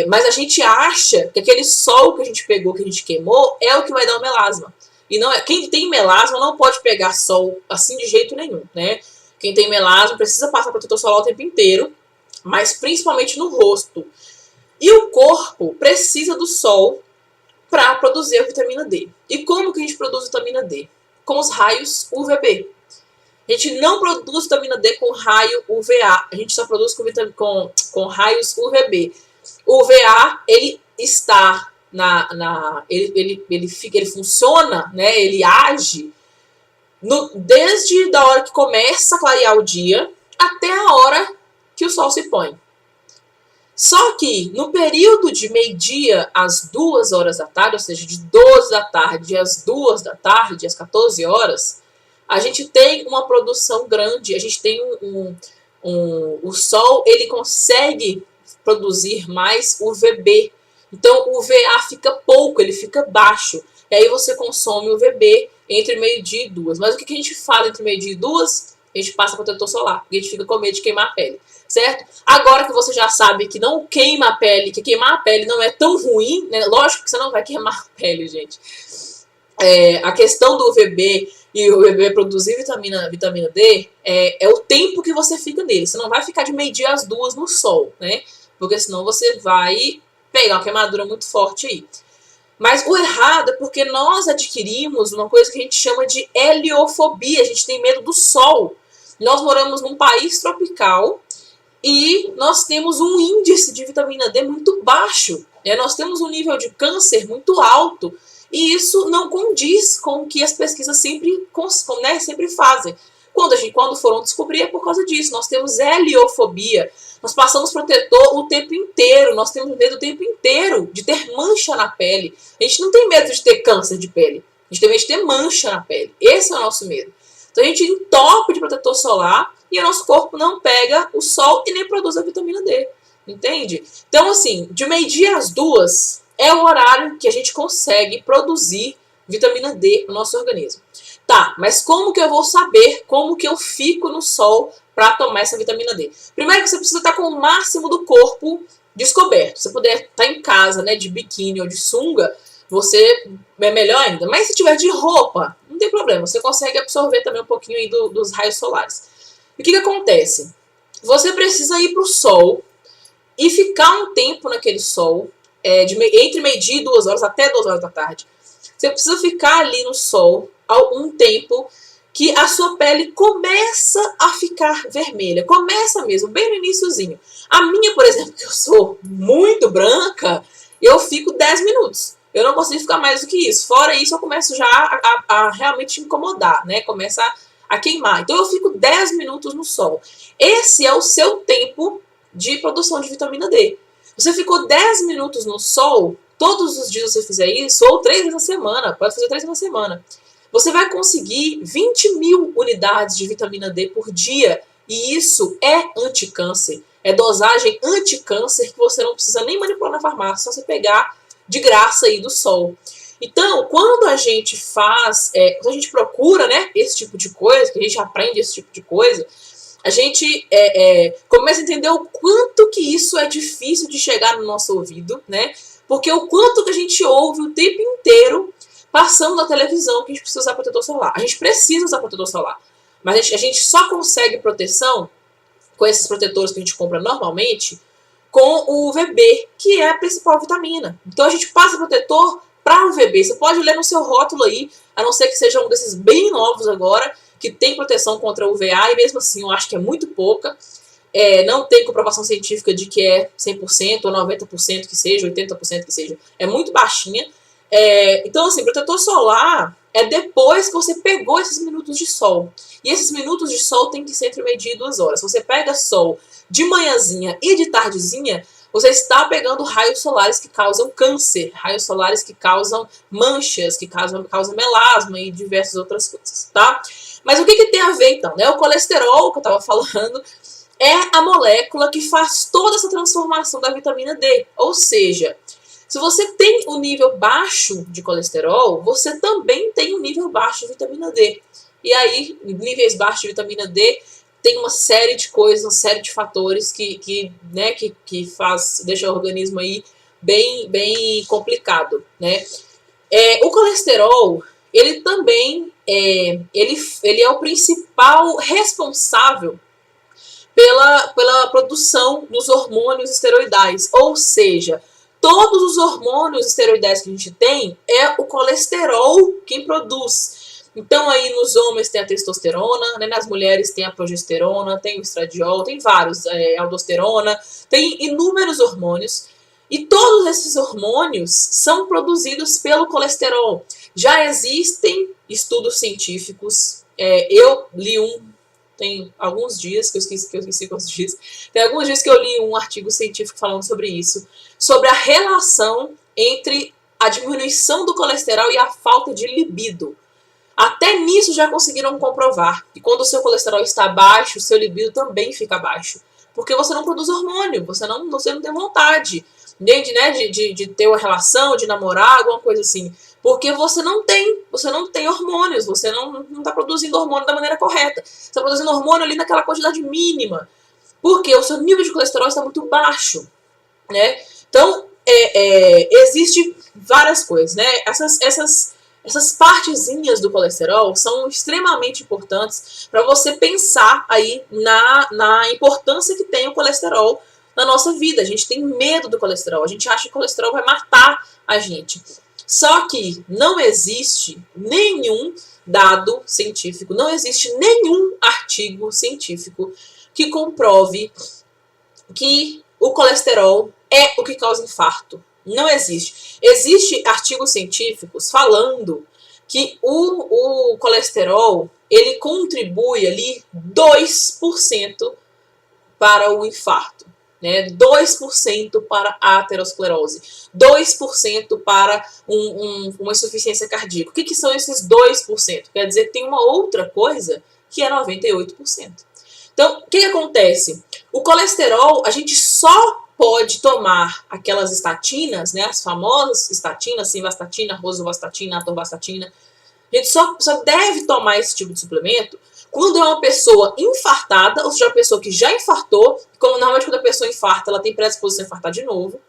Mas a gente acha que aquele sol que a gente pegou, que a gente queimou, é o que vai dar o melasma. E não é. Quem tem melasma não pode pegar sol assim de jeito nenhum, né? Quem tem melasma precisa passar protetor solar o tempo inteiro, mas principalmente no rosto. E o corpo precisa do sol para produzir a vitamina D. E como que a gente produz vitamina D? Com os raios UVB. A gente não produz vitamina D com raio UVA, a gente só produz com raios UVB. O UVA, ele está ele funciona, né? Ele age desde a hora que começa a clarear o dia até a hora que o sol se põe. Só que no período de meio-dia às 2 horas da tarde, ou seja, de 12 da tarde às 2 da tarde, às 14 horas, a gente tem uma produção grande, a gente tem o sol, ele consegue produzir mais UVB. Então o UVA fica pouco, ele fica baixo. E aí você consome o UVB entre meio-dia e 2. Mas o que a gente fala entre meio-dia e 2? A gente passa protetor solar, porque a gente fica com medo de queimar a pele, certo? Agora que você já sabe que não queima a pele, que queimar a pele não é tão ruim, né? Lógico que você não vai queimar a pele, gente. A questão do UVB e o UVB produzir vitamina D é o tempo que você fica nele. Você não vai ficar de meio-dia às 2 no sol, né? Porque senão você vai pegar uma queimadura muito forte aí. Mas o errado é porque nós adquirimos uma coisa que a gente chama de heliofobia. A gente tem medo do sol. Nós moramos num país tropical e nós temos um índice de vitamina D muito baixo. Nós temos um nível de câncer muito alto. E isso não condiz com o que as pesquisas sempre fazem. Quando foram descobrir é por causa disso. Nós temos heliofobia. Nós passamos protetor o tempo inteiro. Nós temos medo o tempo inteiro de ter mancha na pele. A gente não tem medo de ter câncer de pele. A gente tem medo de ter mancha na pele. Esse é o nosso medo. Então a gente entope de protetor solar e o nosso corpo não pega o sol e nem produz a vitamina D. Entende? Então, assim, de meio-dia às 2 é o horário que a gente consegue produzir vitamina D no nosso organismo. Tá, mas como que eu vou saber como que eu fico no sol para tomar essa vitamina D? Primeiro que você precisa estar com o máximo do corpo descoberto. Se você puder estar em casa, né, de biquíni ou de sunga, você é melhor ainda. Mas se tiver de roupa, não tem problema. Você consegue absorver também um pouquinho aí dos raios solares. E o que acontece? Você precisa ir para o sol e ficar um tempo naquele sol, entre meio-dia e 2 horas, até 2 horas da tarde. Você precisa ficar ali no sol algum tempo que a sua pele começa a ficar vermelha. Começa mesmo, bem no iniciozinho. A minha, por exemplo, que eu sou muito branca, eu fico 10 minutos. Eu não consigo ficar mais do que isso. Fora isso, eu começo já a realmente incomodar, né? Começa a queimar. Então, eu fico 10 minutos no sol. Esse é o seu tempo de produção de vitamina D. Você ficou 10 minutos no sol, todos os dias você fizer isso, ou 3 vezes na semana, pode fazer 3 vezes na semana, você vai conseguir 20.000 unidades de vitamina D por dia. E isso é anticâncer. É dosagem anticâncer que você não precisa nem manipular na farmácia, só você pegar de graça aí do sol. Então, quando a gente faz, quando a gente procura, né, esse tipo de coisa, que a gente aprende esse tipo de coisa, a gente começa a entender o quanto que isso é difícil de chegar no nosso ouvido, né? Porque o quanto que a gente ouve o tempo inteiro passando na televisão que a gente precisa usar protetor solar. A gente precisa usar protetor solar, mas a gente só consegue proteção com esses protetores que a gente compra normalmente com o UVB, que é a principal vitamina. Então a gente passa protetor para o UVB. Você pode ler no seu rótulo aí, a não ser que seja um desses bem novos agora, que tem proteção contra o UVA, e mesmo assim eu acho que é muito pouca. Não tem comprovação científica de que é 100% ou 90% que seja, 80% que seja. É muito baixinha. Então, assim, protetor solar é depois que você pegou esses minutos de sol. E esses minutos de sol tem que ser entre meio-dia e 2 horas. Se você pega sol de manhãzinha e de tardezinha, você está pegando raios solares que causam câncer, raios solares que causam manchas, que causam melasma e diversas outras coisas, tá? Mas o que tem a ver, então, né? O colesterol, que eu estava falando, é a molécula que faz toda essa transformação da vitamina D. Ou seja, se você tem um nível baixo de colesterol, você também tem um nível baixo de vitamina D. E aí, níveis baixos de vitamina D tem uma série de coisas, uma série de fatores que deixa o organismo aí bem complicado, né? O colesterol, ele também ele é o principal responsável pela produção dos hormônios esteroidais, ou seja, todos os hormônios esteroidais que a gente tem é o colesterol quem produz. Então aí nos homens tem a testosterona, né, nas mulheres tem a progesterona, tem o estradiol, tem vários, aldosterona, tem inúmeros hormônios. E todos esses hormônios são produzidos pelo colesterol. Já existem estudos científicos, eu li tem alguns dias, que eu esqueci quantos dias, tem alguns dias que eu li um artigo científico falando sobre isso, sobre a relação entre a diminuição do colesterol e a falta de libido. Até nisso já conseguiram comprovar que quando o seu colesterol está baixo, o seu libido também fica baixo. Porque você não produz hormônio, você não tem vontade de ter uma relação, de namorar, alguma coisa assim. Porque você não tem hormônios, você não está produzindo hormônio da maneira correta. Você está produzindo hormônio ali naquela quantidade mínima. Porque o seu nível de colesterol está muito baixo, né? Então, existe várias coisas, né? Essas partezinhas do colesterol são extremamente importantes para você pensar aí na importância que tem o colesterol na nossa vida. A gente tem medo do colesterol, a gente acha que o colesterol vai matar a gente. Só que não existe nenhum dado científico, não existe nenhum artigo científico que comprove que o colesterol é o que causa infarto. Não existe. Existem artigos científicos falando que o colesterol ele contribui ali 2% para o infarto, né? 2% para a aterosclerose, 2% para uma insuficiência cardíaca. O que são esses 2%? Quer dizer que tem uma outra coisa que é 98%. Então, o que acontece? O colesterol, a gente só pode tomar aquelas estatinas, né, as famosas estatinas, simvastatina, rosuvastatina, atorvastatina. A gente só deve tomar esse tipo de suplemento quando é uma pessoa infartada, ou seja, uma pessoa que já infartou, como normalmente quando a pessoa infarta, ela tem predisposição a infartar de novo.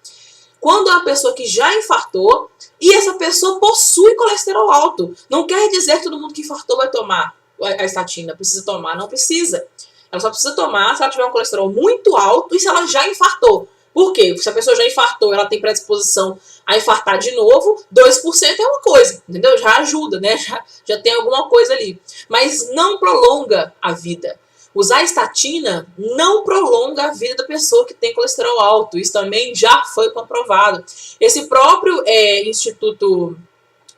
Quando é uma pessoa que já infartou e essa pessoa possui colesterol alto. Não quer dizer que todo mundo que infartou vai tomar a estatina, precisa tomar, não precisa. Ela só precisa tomar se ela tiver um colesterol muito alto e se ela já infartou. Por quê? Se a pessoa já infartou, ela tem predisposição a infartar de novo, 2% é uma coisa, entendeu? Já ajuda, né? Já tem alguma coisa ali. Mas não prolonga a vida. Usar estatina não prolonga a vida da pessoa que tem colesterol alto. Isso também já foi comprovado. Esse próprio Instituto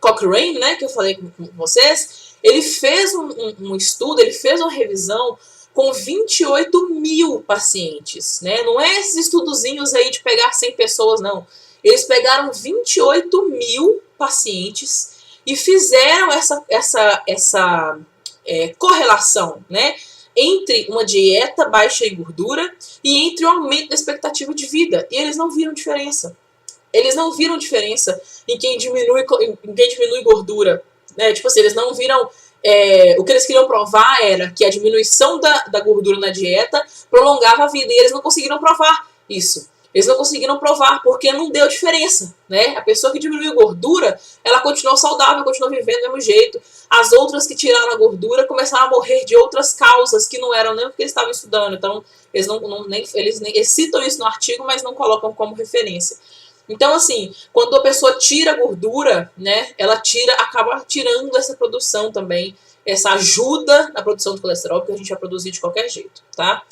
Cochrane, né, que eu falei com vocês, ele fez um estudo, ele fez uma revisão com 28 mil pacientes, né? Não é esses estudozinhos aí de pegar 100 pessoas, não. Eles pegaram 28 mil pacientes e fizeram essa correlação, né, entre uma dieta baixa em gordura e entre o aumento da expectativa de vida. E eles não viram diferença. Eles não viram diferença em quem diminui gordura. Né? Tipo assim, eles não viram... o que eles queriam provar era que a diminuição da gordura na dieta prolongava a vida. E eles não conseguiram provar isso. Eles não conseguiram provar porque não deu diferença, né? A pessoa que diminuiu gordura, ela continuou saudável, continuou vivendo do mesmo jeito. As outras que tiraram a gordura começaram a morrer de outras causas que não eram nem porque eles estavam estudando. Então, eles citam isso no artigo, mas não colocam como referência. Então, assim, quando a pessoa tira a gordura, né, ela acaba tirando essa produção também, essa ajuda na produção do colesterol, que a gente vai produzir de qualquer jeito, tá?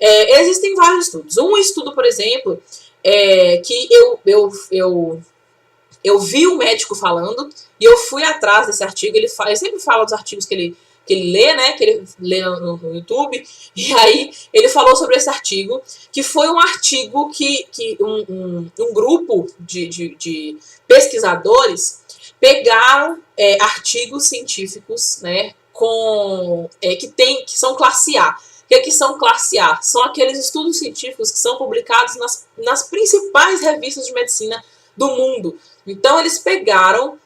Existem vários estudos. Um estudo, por exemplo, que eu vi um médico falando e eu fui atrás desse artigo. Ele sempre fala dos artigos que ele lê, né? Que ele lê no YouTube. E aí ele falou sobre esse artigo, que foi um artigo que um grupo de pesquisadores pegaram artigos científicos, né? Que são classe A. O que são classe A? São aqueles estudos científicos que são publicados nas principais revistas de medicina do mundo. Então, eles pegaram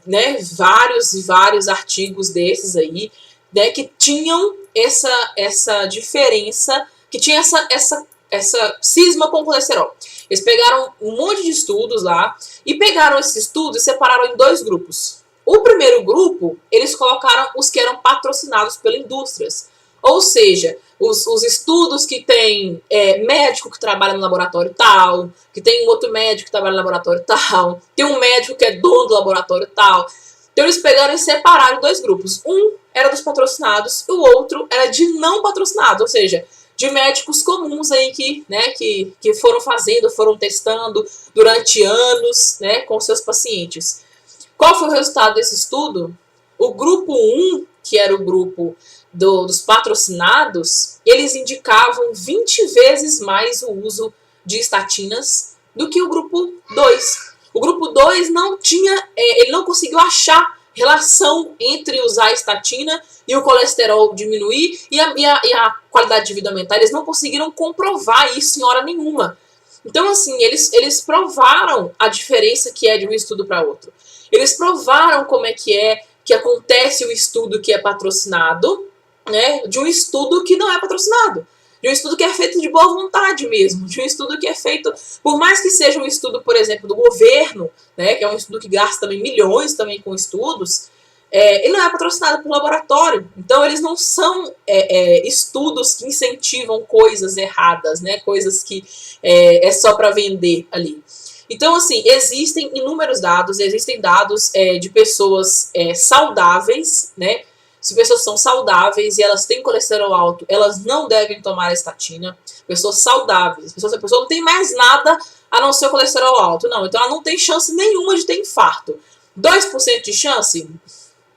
né, vários e vários artigos desses aí, né, que tinham essa diferença, que tinha essa cisma com o colesterol. Eles pegaram um monte de estudos lá e pegaram esses estudos e separaram em dois grupos. O primeiro grupo, eles colocaram os que eram patrocinados pelas indústrias. Ou seja, os estudos que tem médico que trabalha no laboratório tal, que tem um outro médico que trabalha no laboratório tal, tem um médico que é dono do laboratório tal. Então eles pegaram e separaram em dois grupos. Um era dos patrocinados e o outro era de não patrocinados, ou seja, de médicos comuns aí que foram foram testando durante anos, né, com seus pacientes. Qual foi o resultado desse estudo? O grupo 1, que era o grupo dos patrocinados, eles indicavam 20 vezes mais o uso de estatinas do que o grupo 2. O grupo 2 ele não conseguiu achar relação entre usar a estatina e o colesterol diminuir e a qualidade de vida aumentar. Eles não conseguiram comprovar isso em hora nenhuma. Então, assim, eles provaram a diferença que é de um estudo para outro. Eles provaram como é que acontece o estudo que é patrocinado, né, de um estudo que não é patrocinado, de um estudo que é feito de boa vontade mesmo, de um estudo que é feito, por mais que seja um estudo, por exemplo, do governo, né, que é um estudo que gasta também milhões também com estudos, ele não é patrocinado por laboratório. Então eles não são estudos que incentivam coisas erradas, né, coisas que é só para vender ali. Então, assim, existem inúmeros dados, existem dados de pessoas saudáveis, né? Se pessoas são saudáveis e elas têm colesterol alto, elas não devem tomar a estatina. Pessoas saudáveis, a pessoa não tem mais nada a não ser o colesterol alto. Não, então ela não tem chance nenhuma de ter infarto. 2% de chance?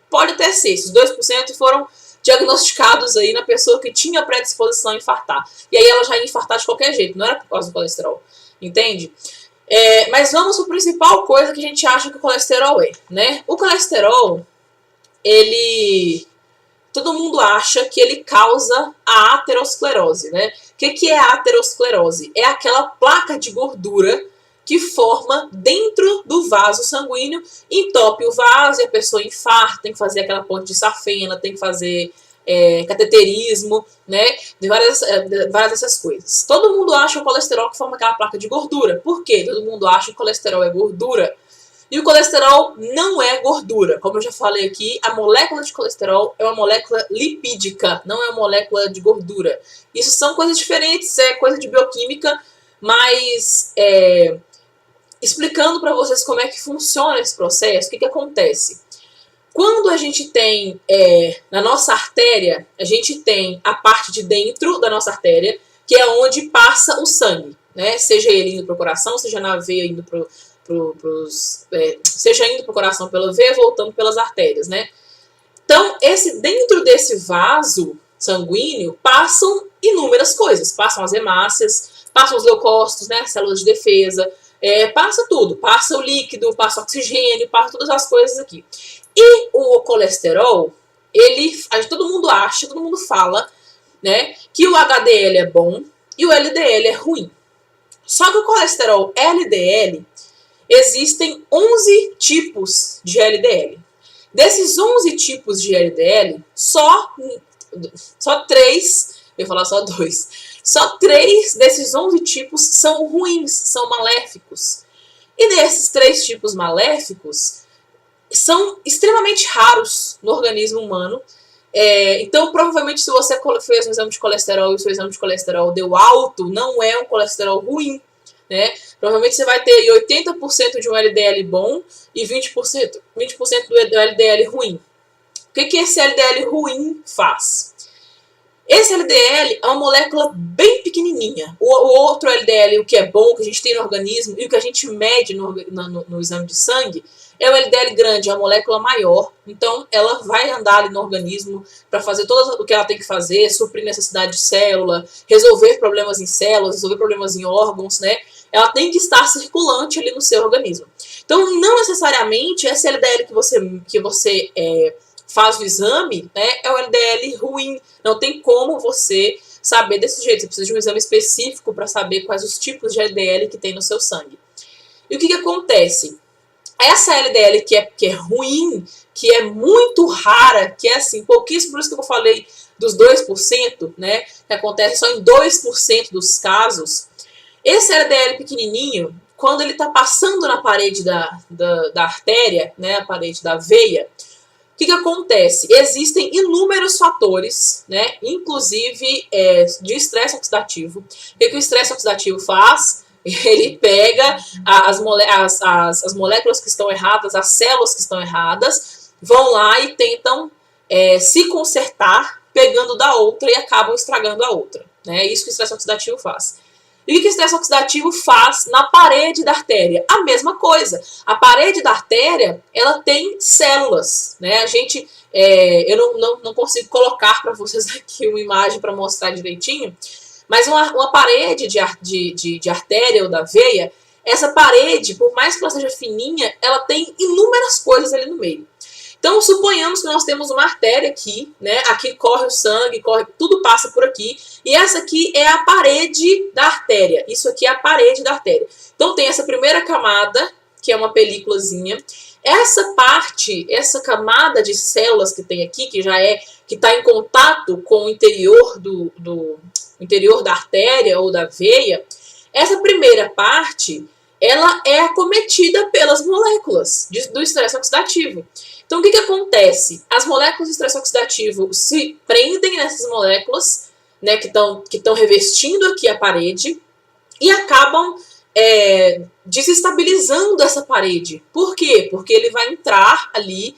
Pode até ser. Esses 2% foram diagnosticados aí na pessoa que tinha predisposição a infartar. E aí ela já ia infartar de qualquer jeito, não era por causa do colesterol. Entende? Mas vamos para a principal coisa que a gente acha que o colesterol né? O colesterol, todo mundo acha que ele causa a aterosclerose, né? O que é a aterosclerose? É aquela placa de gordura que forma dentro do vaso sanguíneo, entope o vaso e a pessoa infarta, tem que fazer aquela ponte de safena, tem que fazer cateterismo, né? De várias dessas coisas. Todo mundo acha o colesterol que forma aquela placa de gordura. Por quê? Todo mundo acha que o colesterol é gordura. E o colesterol não é gordura. Como eu já falei aqui, a molécula de colesterol é uma molécula lipídica, não é uma molécula de gordura. Isso são coisas diferentes, é coisa de bioquímica, mas explicando para vocês como é que funciona esse processo, o que acontece? Quando a gente tem, na nossa artéria, a gente tem a parte de dentro da nossa artéria, que é onde passa o sangue, né? Seja ele indo para o coração, seja na veia indo seja indo para o coração pela veia, voltando pelas artérias, né? Então, dentro desse vaso sanguíneo, passam inúmeras coisas. Passam as hemácias, passam os leucócitos, né? Células de defesa, passa tudo. Passa o líquido, passa o oxigênio, passa todas as coisas aqui. E o colesterol, todo mundo acha, todo mundo fala, né, que o HDL é bom e o LDL é ruim. Só que o colesterol LDL, existem 11 tipos de LDL. Desses 11 tipos de LDL, só 3, eu ia falar só 2, só 3 desses 11 tipos são ruins, são maléficos. E desses 3 tipos maléficos, são extremamente raros no organismo humano. Então, provavelmente, se você fez um exame de colesterol e o seu exame de colesterol deu alto, não é um colesterol ruim, né? Provavelmente você vai ter 80% de um LDL bom e 20% do LDL ruim. O que esse LDL ruim faz? Esse LDL é uma molécula bem pequenininha. O outro LDL, o que é bom, que a gente tem no organismo e o que a gente mede no exame de sangue, é o LDL grande, é a molécula maior. Então, ela vai andar ali no organismo para fazer tudo o que ela tem que fazer, suprir necessidade de célula, resolver problemas em células, resolver problemas em órgãos, né? Ela tem que estar circulante ali no seu organismo. Então, não necessariamente esse LDL que você faz o exame, né, é o LDL ruim. Não tem como você saber desse jeito. Você precisa de um exame específico para saber quais os tipos de LDL que tem no seu sangue. E o que acontece? Essa LDL que é ruim, que é muito rara, que é assim, pouquíssimo, por isso que eu falei dos 2%, né, que acontece só em 2% dos casos. Esse LDL pequenininho, quando ele está passando na parede da artéria, né, a parede da veia, o que acontece? Existem inúmeros fatores, né, inclusive de estresse oxidativo. O que o estresse oxidativo faz? Ele pega as moléculas que estão erradas, as células que estão erradas, vão lá e tentam se consertar, pegando da outra e acabam estragando a outra. É isso que o estresse oxidativo faz. E o que o estresse oxidativo faz na parede da artéria? A mesma coisa. A parede da artéria, ela tem células, né? Eu não consigo colocar para vocês aqui uma imagem para mostrar direitinho, mas uma parede de artéria ou da veia, essa parede, por mais que ela seja fininha, ela tem inúmeras coisas ali no meio. Então, suponhamos que nós temos uma artéria aqui, né? Aqui corre o sangue, tudo passa por aqui. E essa aqui é a parede da artéria. Isso aqui é a parede da artéria. Então, tem essa primeira camada, que é uma películazinha. Essa parte, essa camada de células que tem aqui, que está em contato com o interior interior da artéria ou da veia, essa primeira parte, ela é acometida pelas moléculas do estresse oxidativo. Então, o que acontece? As moléculas do estresse oxidativo se prendem nessas moléculas, né, que estão revestindo aqui a parede e acabam desestabilizando essa parede. Por quê? Porque ele vai entrar ali,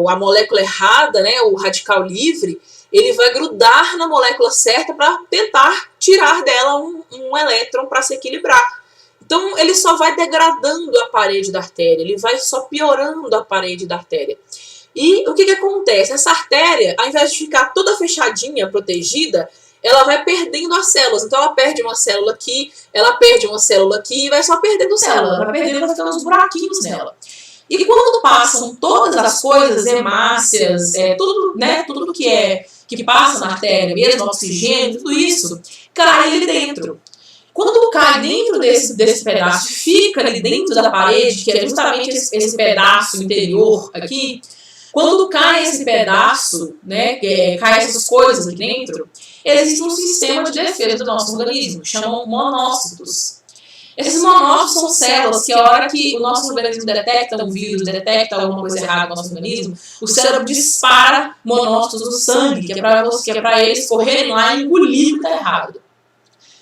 a molécula errada, né, o radical livre, ele vai grudar na molécula certa para tentar tirar dela um elétron para se equilibrar. Então, ele só vai degradando a parede da artéria, ele vai só piorando a parede da artéria. E o que acontece? Essa artéria, ao invés de ficar toda fechadinha, protegida, ela vai perdendo as células. Então, ela perde uma célula aqui, ela perde uma célula aqui e vai só perdendo célula. Ela vai perdendo, vai ficando uns buraquinhos nela. E quando passam todas as coisas, hemácias, tudo que passa na artéria, mesmo oxigênio, tudo isso, cai ali dentro. Quando cai dentro desse pedaço, fica ali dentro da parede, que é justamente esse pedaço interior aqui, quando cai esse pedaço, né, cai essas coisas aqui dentro, existe um sistema de defesa do nosso organismo, chamam monócitos. Esses monócitos são células que a hora que o nosso organismo detecta um vírus, detecta alguma coisa errada no nosso organismo, o cérebro dispara monócitos no sangue, que é para eles correrem lá e engolir o que está errado.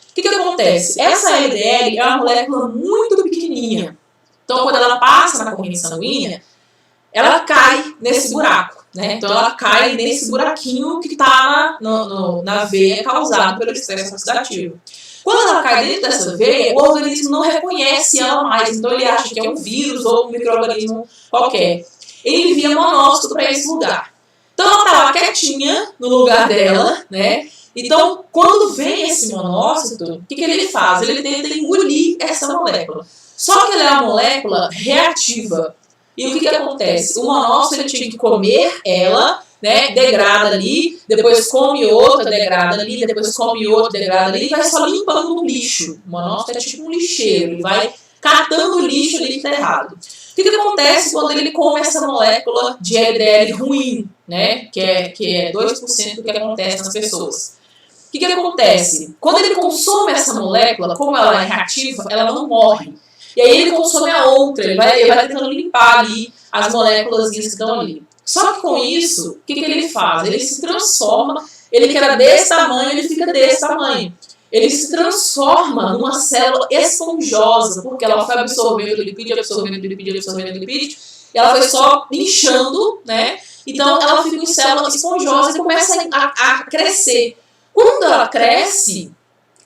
O que acontece? Essa LDL é uma molécula muito pequenininha. Então, quando ela passa na corrente sanguínea, ela cai nesse buraco, né? Então, ela cai nesse buraquinho que está na veia causado pelo estresse oxidativo. Quando ela cai dentro dessa veia, o organismo não reconhece ela mais, então ele acha que é um vírus ou um micro-organismo qualquer. Ele envia monócito para esse lugar. Então ela está lá quietinha no lugar dela, né? Então, quando vem esse monócito, o que ele faz? Ele tenta engolir essa molécula. Só que ela é uma molécula reativa. E o que acontece? O monócito ele tinha que comer ela, né, degrada ali, depois come outra, degrada ali, depois come outra, degrada ali, e vai só limpando o lixo. O monócito é tipo um lixeiro, ele vai catando o lixo ali que tá errado. O que acontece quando ele come essa molécula de LDL ruim, né, que é 2% do que acontece nas pessoas? O que acontece? Quando ele consome essa molécula, como ela é reativa, ela não morre. E aí ele consome a outra, ele vai tentando limpar ali as moléculas que estão ali. Só que com isso, o que ele faz? Ele se transforma, ele que era desse tamanho, ele fica desse tamanho. Ele se transforma numa célula esponjosa, porque ela foi absorvendo lipídio, absorvendo lipídio, absorvendo lipídio, e ela foi só inchando, né? Então ela fica em célula esponjosa e começa a crescer. Quando ela cresce,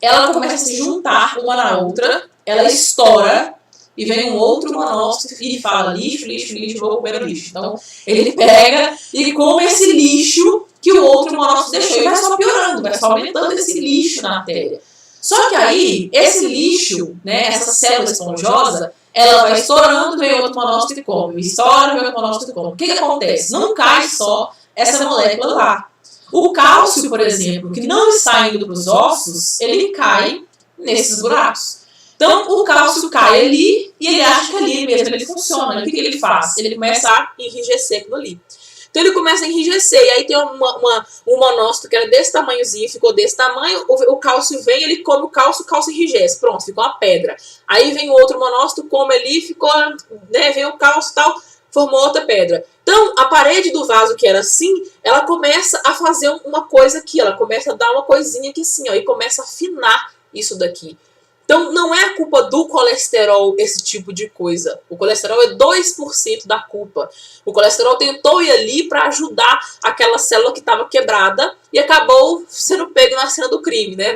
ela começa a se juntar uma na outra, ela estoura, e vem um outro monócito e fala lixo, lixo, lixo, vou comer o lixo. Então, ele pega e come esse lixo que o outro monócito deixou. E vai só piorando, vai só aumentando esse lixo na artéria. Só que aí, esse lixo, né, essa célula esponjosa, ela vai estourando, vem outro monócito e come. Estoura, vem outro monócito e come. O que acontece? Não cai só essa molécula lá. O cálcio, por exemplo, que não está indo para os ossos, ele cai nesses buracos. Então, o cálcio cai ali e ele acha que ali mesmo ele funciona. O que ele faz? Ele começa a enrijecer aquilo ali. Então, ele começa a enrijecer. E aí tem um monócito que era desse tamanhozinho, ficou desse tamanho. O cálcio vem, ele come o cálcio enrijece. Pronto, ficou uma pedra. Aí vem o outro monócito, come ali, ficou, né, vem o cálcio e tal, formou outra pedra. Então, a parede do vaso que era assim, ela começa a fazer uma coisa aqui. Ela começa a dar uma coisinha aqui assim, ó, e começa a afinar isso daqui. Então, não é a culpa do colesterol esse tipo de coisa. O colesterol é 2% da culpa. O colesterol tentou ir ali para ajudar aquela célula que estava quebrada e acabou sendo pego na cena do crime, né?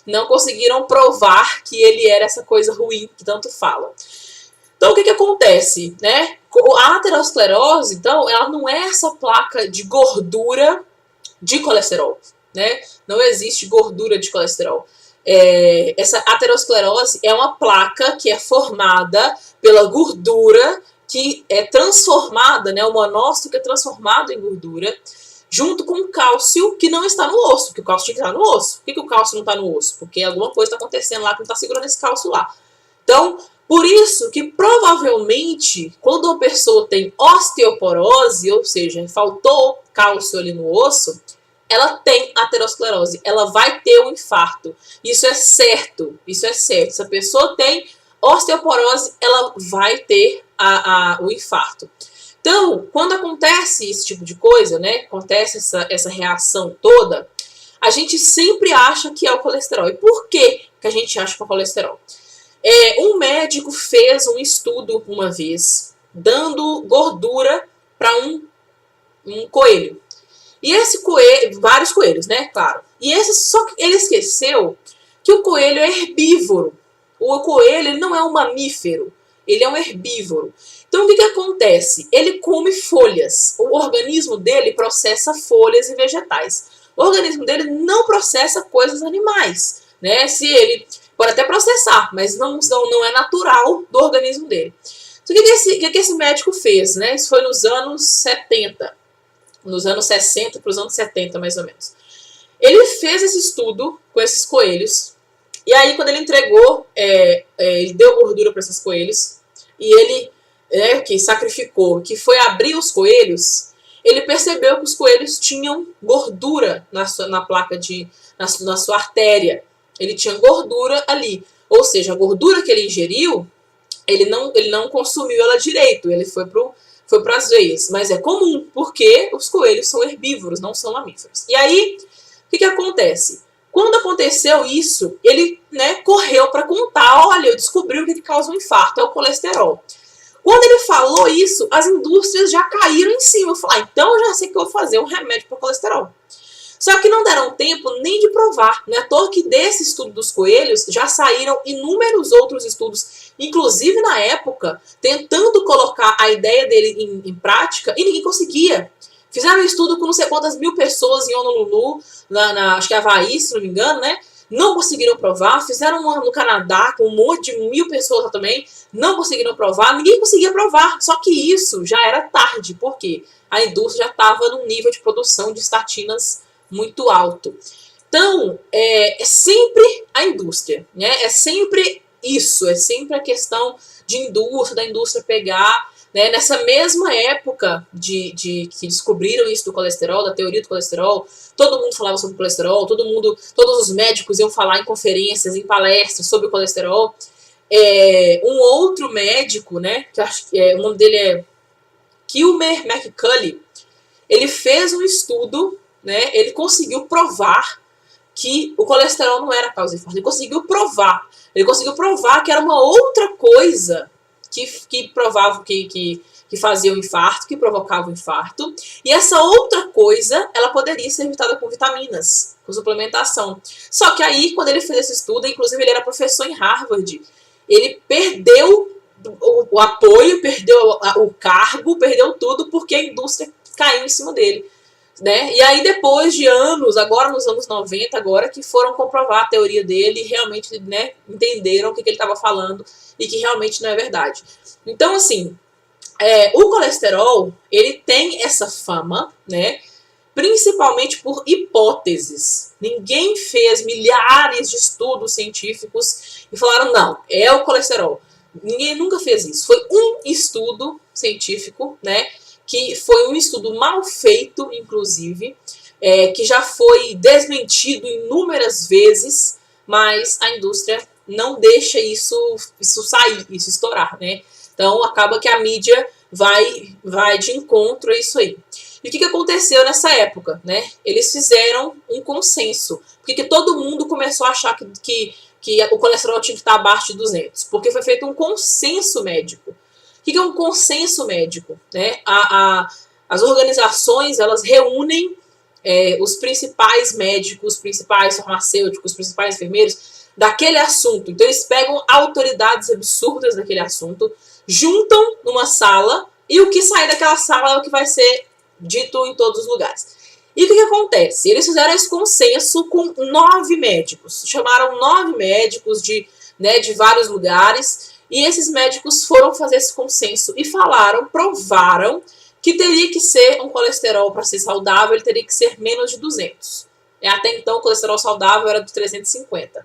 Não conseguiram provar que ele era essa coisa ruim que tanto falam. Então, o que acontece, né? A aterosclerose, então, ela não é essa placa de gordura de colesterol, né? Não existe gordura de colesterol. Essa aterosclerose é uma placa que é formada pela gordura que é transformada, né, o monócito que é transformado em gordura, junto com o cálcio que não está no osso, porque o cálcio tinha que estar no osso. Por que o cálcio não está no osso? Porque alguma coisa está acontecendo lá que não está segurando esse cálcio lá. Então, por isso que provavelmente, quando uma pessoa tem osteoporose, ou seja, faltou cálcio ali no osso, ela tem aterosclerose, ela vai ter um infarto. Isso é certo, isso é certo. Se a pessoa tem osteoporose, ela vai ter o infarto. Então, quando acontece esse tipo de coisa, né, acontece essa reação toda, a gente sempre acha que é o colesterol. E por que a gente acha que é o colesterol? Um médico fez um estudo uma vez, dando gordura para um coelho. E esse coelho, vários coelhos, né, claro. E só que ele esqueceu que o coelho é herbívoro. O coelho ele não é um mamífero, ele é um herbívoro. Então o que acontece? Ele come folhas. O organismo dele processa folhas e vegetais. O organismo dele não processa coisas animais, né? Se ele pode até processar, mas não é natural do organismo dele. Então o que esse médico fez, né? Isso foi nos anos 70. Nos anos 60 para os anos 70, mais ou menos. Ele fez esse estudo com esses coelhos, e aí quando ele entregou, ele deu gordura para esses coelhos, e ele, que sacrificou, que foi abrir os coelhos, ele percebeu que os coelhos tinham gordura na placa na sua artéria. Ele tinha gordura ali. Ou seja, a gordura que ele ingeriu, ele não consumiu ela direito, ele foi para as veias. Mas é comum, porque os coelhos são herbívoros, não são mamíferos. E aí, o que acontece? Quando aconteceu isso, ele, né, correu para contar, olha, eu descobri o que causa um infarto, é o colesterol. Quando ele falou isso, as indústrias já caíram em cima. Falaram, então eu já sei que eu vou fazer um remédio para colesterol. Só que não deram tempo nem de provar. Não é à toa que desse estudo dos coelhos já saíram inúmeros outros estudos, inclusive na época, tentando colocar a ideia dele em prática, e ninguém conseguia. Fizeram um estudo com não sei quantas mil pessoas em Honolulu, acho que é Havaí, se não me engano, né? Não conseguiram provar. Fizeram uma no Canadá com um monte de 1000 pessoas lá também, não conseguiram provar. Ninguém conseguia provar. Só que isso já era tarde, porque a indústria já estava num nível de produção de estatinas muito alto. Então, é sempre a indústria, né? É sempre isso, é sempre a questão de indústria, da indústria pegar, né? Nessa mesma época de que descobriram isso do colesterol, da teoria do colesterol, todo mundo falava sobre colesterol, todos os médicos iam falar em conferências, em palestras sobre o colesterol. Um outro médico, né, que acho que o nome dele é Kilmer McCulley, ele fez um estudo, né, ele conseguiu provar que o colesterol não era causa de infarto. Ele conseguiu provar que era uma outra coisa que fazia o infarto, que provocava o infarto. E essa outra coisa, ela poderia ser evitada com vitaminas, com suplementação. Só que aí, quando ele fez esse estudo, inclusive ele era professor em Harvard, ele perdeu o apoio, perdeu o cargo, perdeu tudo, porque a indústria caiu em cima dele. Né? E aí depois de anos, agora nos anos 90, agora que foram comprovar a teoria dele e realmente, né, entenderam o que ele estava falando e que realmente não é verdade. Então, assim, o colesterol, ele tem essa fama, né, principalmente por hipóteses. Ninguém fez milhares de estudos científicos e falaram, não, é o colesterol. Ninguém nunca fez isso. Foi um estudo científico, né, que foi um estudo mal feito, inclusive, que já foi desmentido inúmeras vezes, mas a indústria não deixa isso sair, isso estourar, né? Então, acaba que a mídia vai de encontro a isso aí. E o que aconteceu nessa época, né? Eles fizeram um consenso, porque todo mundo começou a achar que o colesterol tinha que estar abaixo de 200, porque foi feito um consenso médico. O que é um consenso médico? Né? As organizações, elas reúnem os principais médicos, os principais farmacêuticos, os principais enfermeiros daquele assunto. Então eles pegam autoridades absurdas daquele assunto, juntam numa sala e o que sair daquela sala é o que vai ser dito em todos os lugares. E o que acontece? Eles fizeram esse consenso com 9 médicos. Chamaram 9 médicos de vários lugares. E esses médicos foram fazer esse consenso e provaram que teria que ser um colesterol para ser saudável, ele teria que ser menos de 200. Até então o colesterol saudável era de 350.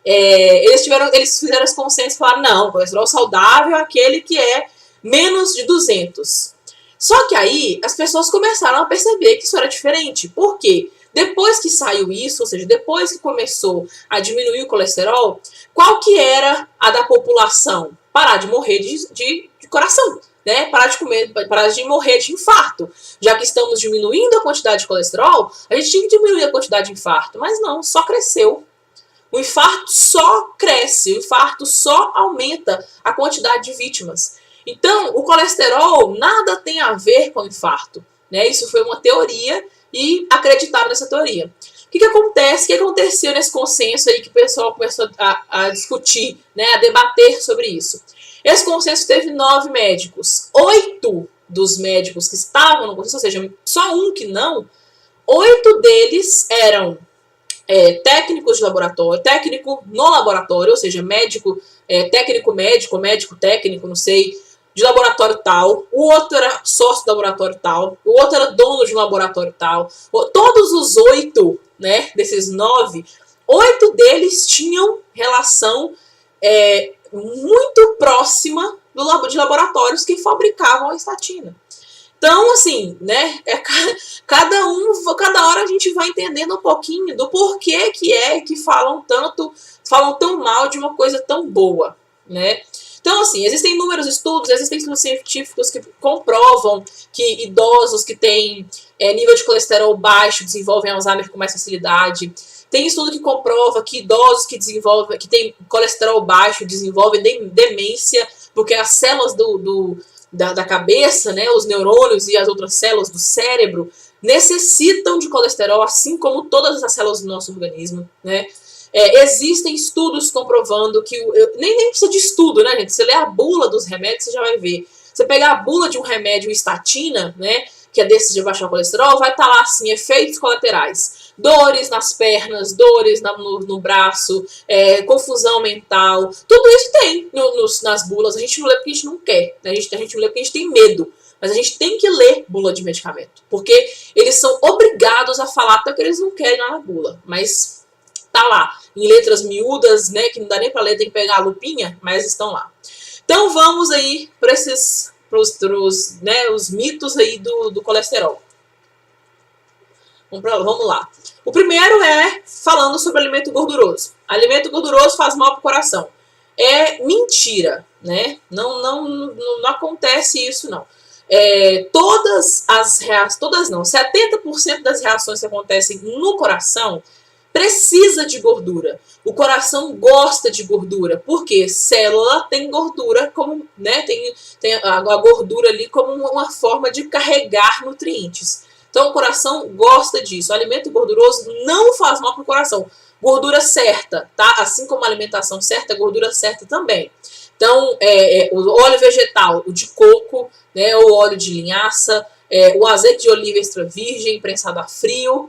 Eles fizeram esse consenso e falaram, não, o colesterol saudável é aquele que é menos de 200. Só que aí as pessoas começaram a perceber que isso era diferente. Por quê? Depois que saiu isso, ou seja, depois que começou a diminuir o colesterol, qual que era a da população? Parar de morrer de coração, né? Parar de morrer de infarto. Já que estamos diminuindo a quantidade de colesterol, a gente tinha que diminuir a quantidade de infarto. Mas não, só cresceu. O infarto só cresce, o infarto só aumenta a quantidade de vítimas. Então, o colesterol nada tem a ver com o infarto, né? Isso foi uma teoria e acreditaram nessa teoria. O que acontece? O que aconteceu nesse consenso aí que o pessoal começou a discutir, né, a debater sobre isso? Esse consenso teve 9 médicos. 8 dos médicos que estavam no consenso, ou seja, só um que não, 8 deles eram técnicos de laboratório, técnico no laboratório, ou seja, médico, técnico médico, médico técnico, não sei, de laboratório tal, o outro era sócio do laboratório tal, o outro era dono de um laboratório tal. Todos os 8, né, desses 9, 8 deles tinham relação muito próxima de laboratórios que fabricavam a estatina. Então, assim, né, cada hora a gente vai entendendo um pouquinho do porquê que falam tanto falam tão mal de uma coisa tão boa, né? Então, assim, existem inúmeros estudos, existem estudos científicos que comprovam que idosos que têm nível de colesterol baixo desenvolvem Alzheimer com mais facilidade. Tem estudo que comprova que idosos que têm colesterol baixo desenvolvem demência, porque as células da cabeça, né, os neurônios e as outras células do cérebro necessitam de colesterol, assim como todas as células do nosso organismo, né? Existem estudos comprovando que... Nem precisa de estudo, né, gente? Você lê a bula dos remédios, você já vai ver. Você pegar a bula de um remédio estatina, né, que é desses de baixar o colesterol, vai estar lá, assim, efeitos colaterais. Dores nas pernas, dores no braço, confusão mental. Tudo isso tem nas bulas. A gente não lê porque a gente não quer. Né? A gente não lê porque a gente tem medo. Mas a gente tem que ler bula de medicamento. Porque eles são obrigados a falar até o que eles não querem lá na bula. Mas... tá lá, em letras miúdas, né, que não dá nem pra ler, tem que pegar a lupinha, mas estão lá. Então vamos aí para os mitos aí do colesterol. Vamos lá. O primeiro é falando sobre alimento gorduroso. Alimento gorduroso faz mal pro coração. É mentira, né? Não acontece isso, não. 70% das reações que acontecem no coração precisa de gordura. O coração gosta de gordura, porque célula tem gordura como, né, tem a gordura ali como uma forma de carregar nutrientes. Então o coração gosta disso. O alimento gorduroso não faz mal para o coração. Gordura certa, tá? Assim como a alimentação certa, gordura certa também. Então, o óleo vegetal, o de coco, né, o óleo de linhaça, o azeite de oliva extra virgem, prensado a frio,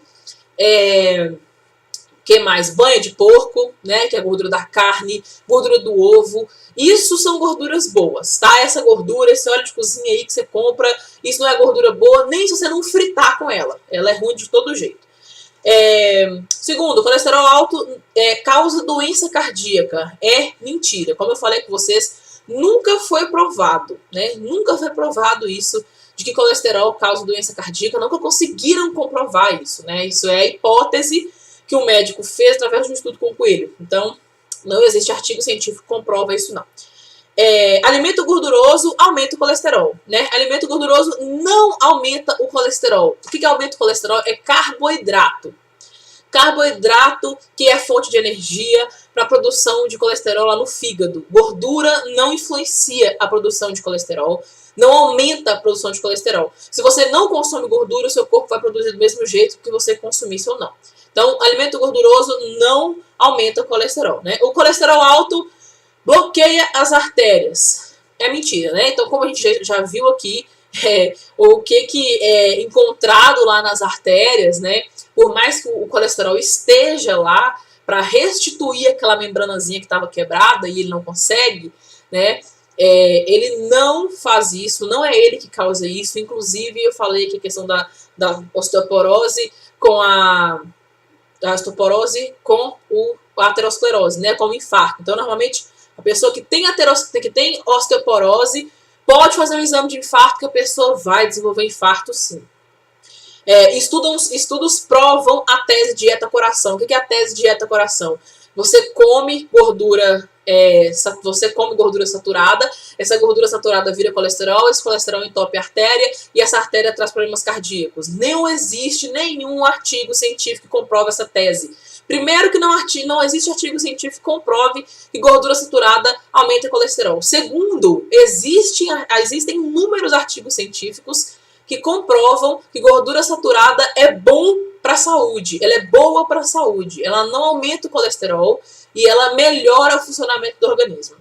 que mais? Banha de porco, né, que é a gordura da carne, gordura do ovo. Isso são gorduras boas, tá? Essa gordura, esse óleo de cozinha aí que você compra, isso não é gordura boa nem se você não fritar com ela. Ela é ruim de todo jeito. Segundo, colesterol alto causa doença cardíaca. É mentira. Como eu falei com vocês, nunca foi provado, né? Nunca foi provado isso, de que colesterol causa doença cardíaca. Nunca conseguiram comprovar isso, né? Isso é a hipótese que o médico fez através de um estudo com o coelho. Então, não existe artigo científico que comprova isso, não. Alimento gorduroso aumenta o colesterol, né? Alimento gorduroso não aumenta o colesterol. O que aumenta o colesterol? É carboidrato. Carboidrato que é fonte de energia para a produção de colesterol lá no fígado. Gordura não influencia a produção de colesterol, não aumenta a produção de colesterol. Se você não consome gordura, o seu corpo vai produzir do mesmo jeito que você consumisse ou não. Então, alimento gorduroso não aumenta o colesterol, né? O colesterol alto bloqueia as artérias. É mentira, né? Então, como a gente já viu aqui, o que é encontrado lá nas artérias, né? Por mais que o colesterol esteja lá para restituir aquela membranazinha que estava quebrada e ele não consegue, né? Ele não faz isso, não é ele que causa isso. Inclusive, eu falei que a questão da osteoporose com a osteoporose com a aterosclerose, né, como infarto. Então, normalmente, a pessoa que tem osteoporose pode fazer um exame de infarto que a pessoa vai desenvolver infarto, sim. Estudos provam a tese dieta-coração. O que é a tese dieta-coração? Você come gordura saturada, essa gordura saturada vira colesterol, esse colesterol entope a artéria e essa artéria traz problemas cardíacos. Não existe nenhum artigo científico que comprove essa tese. Primeiro que não existe artigo científico que comprove que gordura saturada aumenta o colesterol. Segundo, existem inúmeros artigos científicos que comprovam que gordura saturada é bom para a saúde, ela é boa para a saúde, ela não aumenta o colesterol e ela melhora o funcionamento do organismo.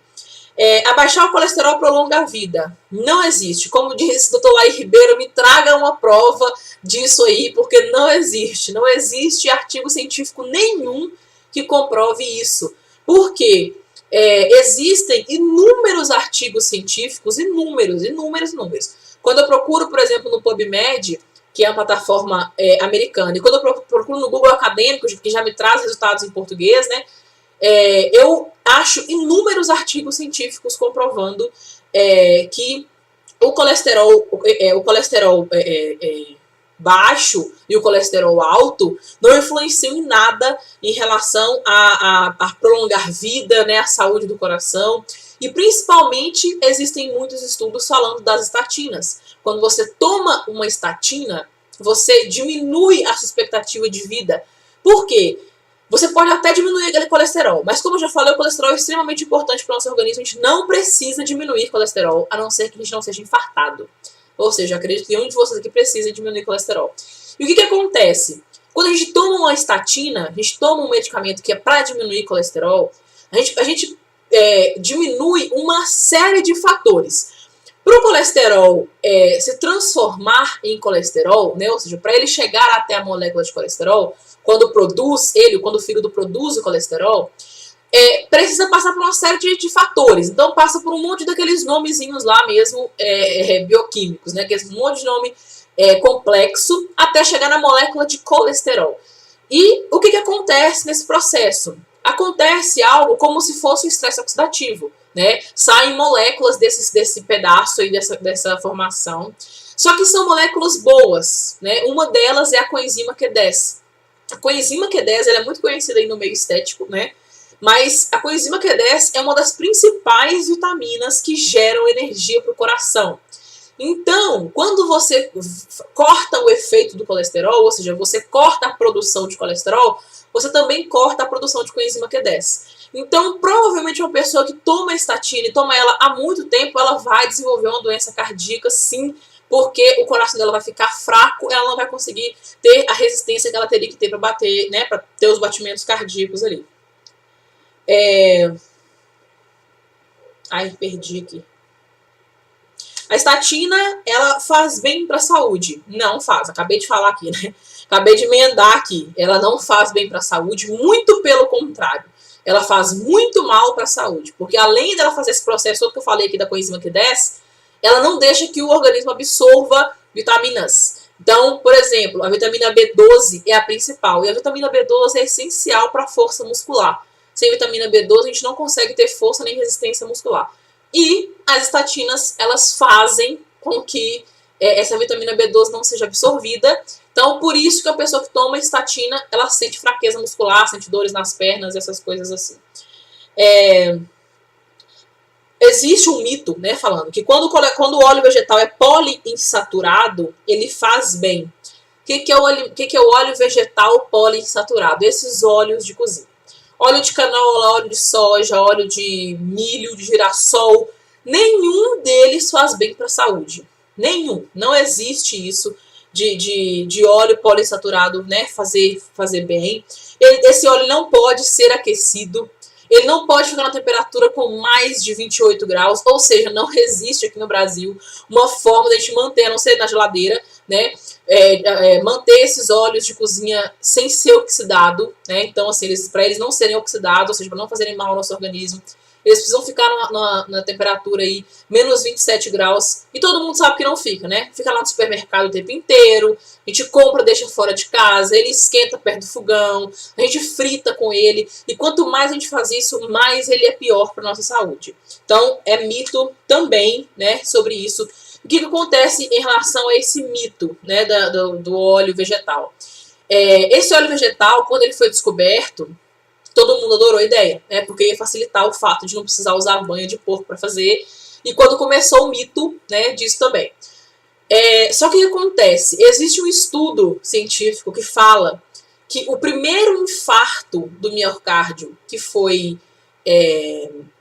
Abaixar o colesterol prolonga a vida. Não existe. Como disse o Dr. Laí Ribeiro, me traga uma prova disso aí, porque não existe. Não existe artigo científico nenhum que comprove isso. Por quê? Existem inúmeros artigos científicos, inúmeros. Quando eu procuro, por exemplo, no PubMed, que é uma plataforma americana, e quando eu procuro no Google Acadêmico, que já me traz resultados em português, né? Eu acho inúmeros artigos científicos comprovando que o colesterol baixo e o colesterol alto não influenciam em nada em relação a prolongar vida, né, a saúde do coração. E principalmente existem muitos estudos falando das estatinas. Quando você toma uma estatina, você diminui a sua expectativa de vida. Por quê? Você pode até diminuir aquele colesterol, mas como eu já falei, o colesterol é extremamente importante para o nosso organismo. A gente não precisa diminuir colesterol, a não ser que a gente não seja infartado. Ou seja, eu acredito que nenhum de vocês aqui precisa diminuir colesterol. E o que acontece? Quando a gente toma uma estatina, a gente toma um medicamento que é para diminuir colesterol, a gente diminui uma série de fatores. Para o colesterol se transformar em colesterol, né, ou seja, para ele chegar até a molécula de colesterol, quando o fígado produz o colesterol, precisa passar por uma série de fatores. Então passa por um monte daqueles nomezinhos lá mesmo, bioquímicos, né, que é um monte de nome complexo, até chegar na molécula de colesterol. E o que acontece nesse processo? Acontece algo como se fosse um estresse oxidativo, né? Saem moléculas desse pedaço aí, dessa formação. Só que são moléculas boas, né? Uma delas é a coenzima Q10. A coenzima Q10 ela é muito conhecida aí no meio estético, né? Mas a coenzima Q10 é uma das principais vitaminas que geram energia para o coração. Então, quando você corta o efeito do colesterol, ou seja, você corta a produção de colesterol, você também corta a produção de coenzima Q10. Então, provavelmente uma pessoa que toma estatina e toma ela há muito tempo, ela vai desenvolver uma doença cardíaca, sim, porque o coração dela vai ficar fraco, ela não vai conseguir ter a resistência que ela teria que ter para bater, né, para ter os batimentos cardíacos ali. Ai, perdi aqui. A estatina, ela faz bem para a saúde? Não faz, acabei de falar aqui, né? Acabei de emendar aqui. Ela não faz bem para a saúde, muito pelo contrário. Ela faz muito mal para a saúde, porque além dela fazer esse processo todo que eu falei aqui da coenzima Q10, ela não deixa que o organismo absorva vitaminas. Então, por exemplo, a vitamina B12 é a principal, e a vitamina B12 é essencial para a força muscular. Sem vitamina B12 a gente não consegue ter força nem resistência muscular. E as estatinas, elas fazem com que essa vitamina B12 não seja absorvida. Então, por isso que a pessoa que toma estatina, ela sente fraqueza muscular, sente dores nas pernas, essas coisas assim. Existe um mito, né, falando que quando o óleo vegetal é poliinsaturado, ele faz bem. O que é o óleo vegetal poliinsaturado? Esses óleos de cozinha. Óleo de canola, óleo de soja, óleo de milho, de girassol, nenhum deles faz bem para a saúde. Nenhum. Não existe isso de óleo poliinsaturado, né, fazer bem. Esse óleo não pode ser aquecido. Ele não pode ficar na temperatura com mais de 28 graus, ou seja, não existe aqui no Brasil uma forma de a gente manter, a não ser na geladeira, né, manter esses óleos de cozinha sem ser oxidado, né, então assim, para eles não serem oxidados, ou seja, para não fazerem mal ao nosso organismo, eles precisam ficar na temperatura aí, menos 27 graus, e todo mundo sabe que não fica, né? Fica lá no supermercado o tempo inteiro, a gente compra, deixa fora de casa, ele esquenta perto do fogão, a gente frita com ele, e quanto mais a gente faz isso, mais ele é pior para nossa saúde. Então, é mito também, né, sobre isso. O que acontece em relação a esse mito, né, do óleo vegetal? Esse óleo vegetal, quando ele foi descoberto, todo mundo adorou a ideia, né? Porque ia facilitar o fato de não precisar usar banha de porco para fazer. E quando começou o mito, né, disso também. Só que o que acontece? Existe um estudo científico que fala que o primeiro infarto do miocárdio que foi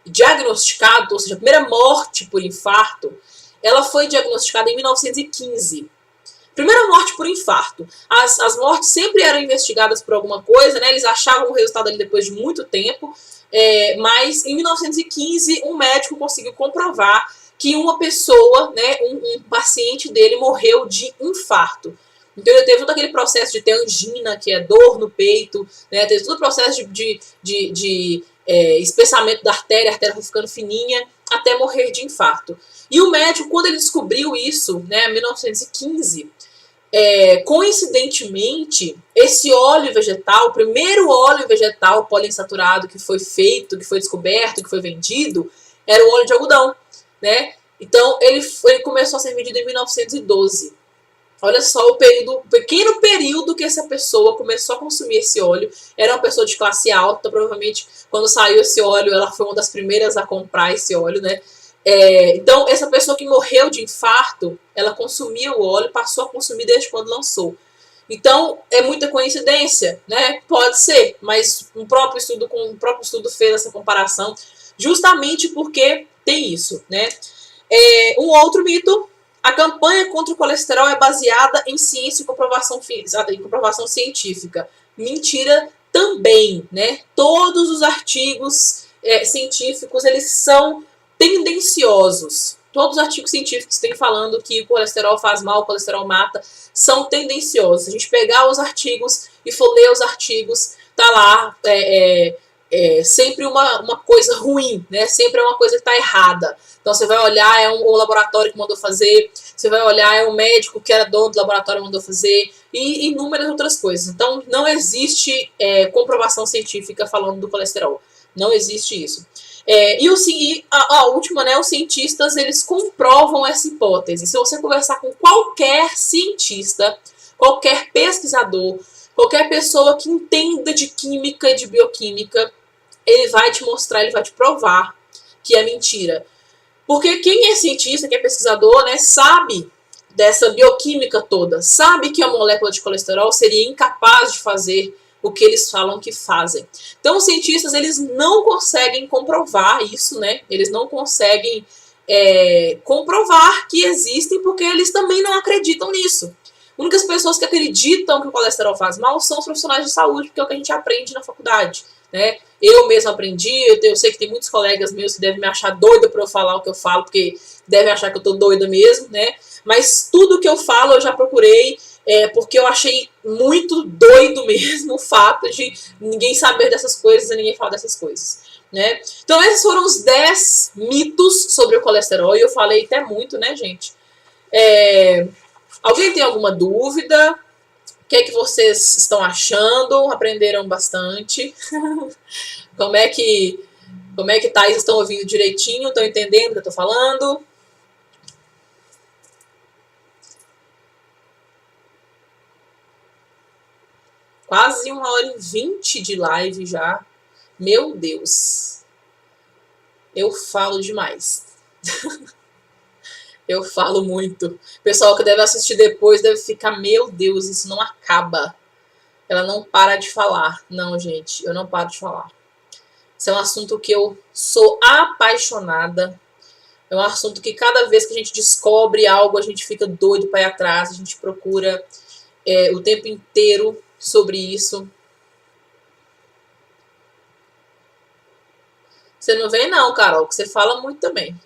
diagnosticado, ou seja, a primeira morte por infarto, ela foi diagnosticada em 1915. Primeira morte por infarto. As mortes sempre eram investigadas por alguma coisa, né? Eles achavam o resultado ali depois de muito tempo, mas em 1915 um médico conseguiu comprovar que uma pessoa, né, um paciente dele morreu de infarto. Então ele teve todo aquele processo de ter angina, que é dor no peito, né? Teve todo o processo de espessamento da artéria, a artéria foi ficando fininha, até morrer de infarto. E o médico, quando ele descobriu isso, né, em 1915, coincidentemente, esse óleo vegetal, o primeiro óleo vegetal poliinsaturado que foi feito, que foi descoberto, que foi vendido, era o óleo de algodão, né? Então, ele começou a ser vendido em 1912. Olha só o pequeno período que essa pessoa começou a consumir esse óleo. Era uma pessoa de classe alta, provavelmente quando saiu esse óleo, ela foi uma das primeiras a comprar esse óleo, né? Então, essa pessoa que morreu de infarto, ela consumia o óleo, passou a consumir desde quando lançou. Então, é muita coincidência, né? Pode ser, mas o próprio estudo fez essa comparação justamente porque tem isso, né? Um outro mito: a campanha contra o colesterol é baseada em ciência e comprovação científica. Mentira também, né? Todos os artigos científicos, eles são tendenciosos. Todos os artigos científicos que têm falando que o colesterol faz mal, o colesterol mata, são tendenciosos. Se a gente pegar os artigos e for ler os artigos, tá lá sempre uma coisa ruim, né? Sempre é uma coisa que está errada. Então você vai olhar, é um laboratório que mandou fazer, você vai olhar, é um médico que era dono do laboratório que mandou fazer, e inúmeras outras coisas. Então não existe comprovação científica falando do colesterol. Não existe isso. E a última, né? Os cientistas, eles comprovam essa hipótese. Se você conversar com qualquer cientista, qualquer pesquisador, qualquer pessoa que entenda de química e de bioquímica, ele vai te mostrar, ele vai te provar que é mentira. Porque quem é cientista, quem é pesquisador, né, sabe dessa bioquímica toda, sabe que a molécula de colesterol seria incapaz de fazer o que eles falam que fazem. Então, os cientistas, eles não conseguem comprovar isso, né? Eles não conseguem comprovar que existem, porque eles também não acreditam nisso. As únicas pessoas que acreditam que o colesterol faz mal são os profissionais de saúde, porque é o que a gente aprende na faculdade, né? Eu mesmo aprendi, eu sei que tem muitos colegas meus que devem me achar doida por eu falar o que eu falo, porque devem achar que eu tô doida mesmo, né? Mas tudo que eu falo eu já procurei, porque eu achei muito doido mesmo o fato de ninguém saber dessas coisas e ninguém falar dessas coisas, né? Então esses foram os 10 mitos sobre o colesterol, e eu falei até muito, né, gente? Alguém tem alguma dúvida? O que é que vocês estão achando? Aprenderam bastante? Como é que tá? Vocês estão ouvindo direitinho? Estão entendendo o que eu estou falando? Quase 1h20 de live já. Meu Deus. Eu falo demais. Eu falo muito. O pessoal que deve assistir depois deve ficar, meu Deus, isso não acaba. Ela não para de falar. Não, gente, eu não paro de falar. Esse é um assunto que eu sou apaixonada. É um assunto que cada vez que a gente descobre algo, a gente fica doido para ir atrás. A gente procura o tempo inteiro sobre isso. Você não vem não, Carol, que você fala muito também.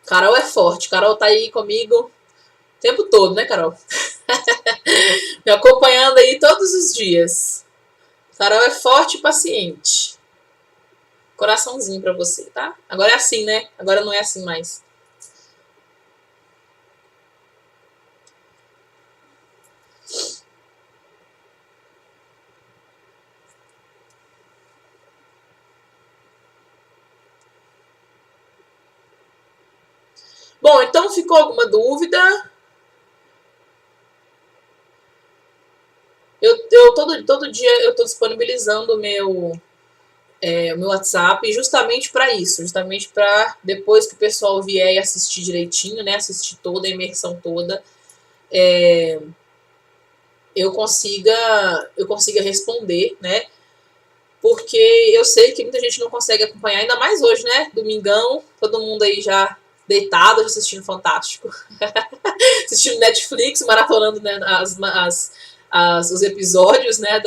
Carol é forte. Carol tá aí comigo o tempo todo, né, Carol? Me acompanhando aí todos os dias. Carol é forte e paciente. Coraçãozinho pra você, tá? Agora é assim, né? Agora não é assim mais. Bom, então ficou alguma dúvida? Todo dia eu estou disponibilizando o meu WhatsApp justamente para isso, justamente para depois que o pessoal vier e assistir direitinho, né, assistir toda a imersão toda, eu consiga responder, né, porque eu sei que muita gente não consegue acompanhar, ainda mais hoje, né, domingão, todo mundo aí já deitado, assistindo Fantástico, assistindo Netflix, maratonando, né, os episódios, né,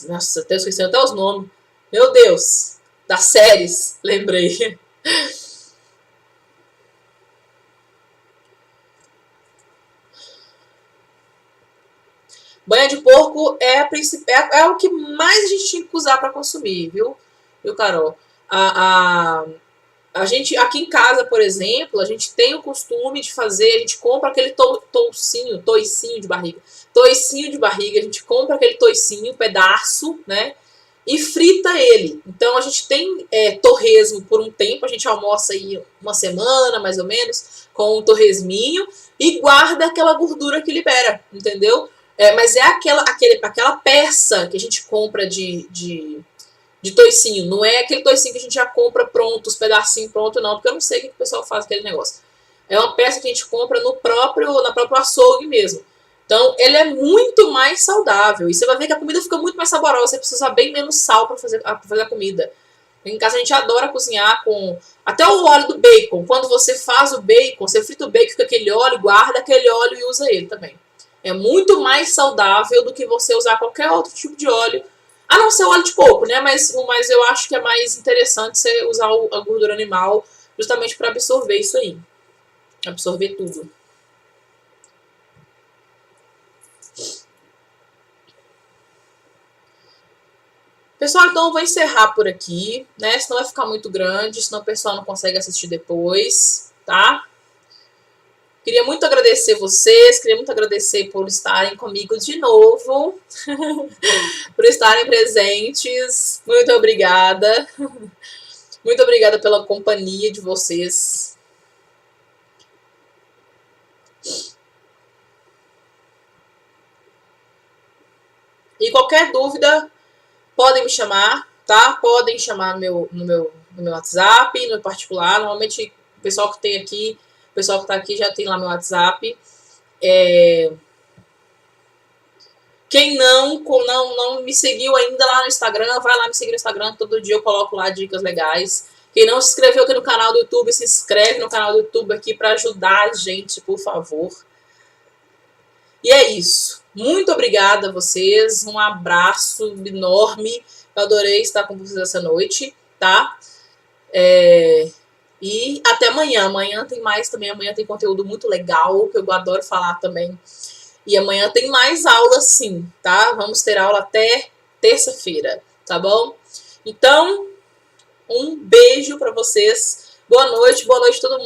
nossa, até esqueci até os nomes. Meu Deus, das séries, lembrei. Banha de porco é o que mais a gente tinha que usar para consumir, viu, Carol? A gente, aqui em casa, por exemplo, a gente tem o costume de fazer, a gente compra aquele toicinho de barriga. Toicinho de barriga, a gente compra aquele toicinho, pedaço, né? E frita ele. Então a gente tem torresmo por um tempo, a gente almoça aí uma semana, mais ou menos, com um torresminho e guarda aquela gordura que libera, entendeu? Mas é aquela peça que a gente compra de toicinho. Não é aquele toicinho que a gente já compra pronto, os pedacinhos pronto, não, porque eu não sei o que o pessoal faz com aquele negócio. É uma peça que a gente compra na próprio açougue mesmo. Então, ele é muito mais saudável. E você vai ver que a comida fica muito mais saborosa. Você precisa usar bem menos sal para fazer a comida. Em casa a gente adora cozinhar com até o óleo do bacon. Quando você faz o bacon, você frita o bacon com aquele óleo, guarda aquele óleo e usa ele também. É muito mais saudável do que você usar qualquer outro tipo de óleo. A não ser o óleo de coco, né? Mas eu acho que é mais interessante você usar a gordura animal justamente para absorver isso aí. Absorver tudo. Pessoal, então eu vou encerrar por aqui, né? Senão vai ficar muito grande, senão o pessoal não consegue assistir depois, tá? Queria muito agradecer vocês, queria muito agradecer por estarem comigo de novo, por estarem presentes. Muito obrigada. Muito obrigada pela companhia de vocês. E qualquer dúvida, podem me chamar, tá? Podem chamar no meu WhatsApp, no particular. Normalmente, o pessoal que tem aqui, o pessoal que tá aqui já tem lá meu WhatsApp. Quem não me seguiu ainda lá no Instagram, vai lá me seguir no Instagram. Todo dia eu coloco lá dicas legais. Quem não se inscreveu aqui no canal do YouTube, se inscreve no canal do YouTube aqui para ajudar a gente, por favor. E é isso. Muito obrigada a vocês. Um abraço enorme. Eu adorei estar com vocês essa noite, tá? E até amanhã. Amanhã tem mais também. Amanhã tem conteúdo muito legal, que eu adoro falar também. E amanhã tem mais aula sim, tá? Vamos ter aula até terça-feira, tá bom? Então, um beijo pra vocês. Boa noite todo mundo.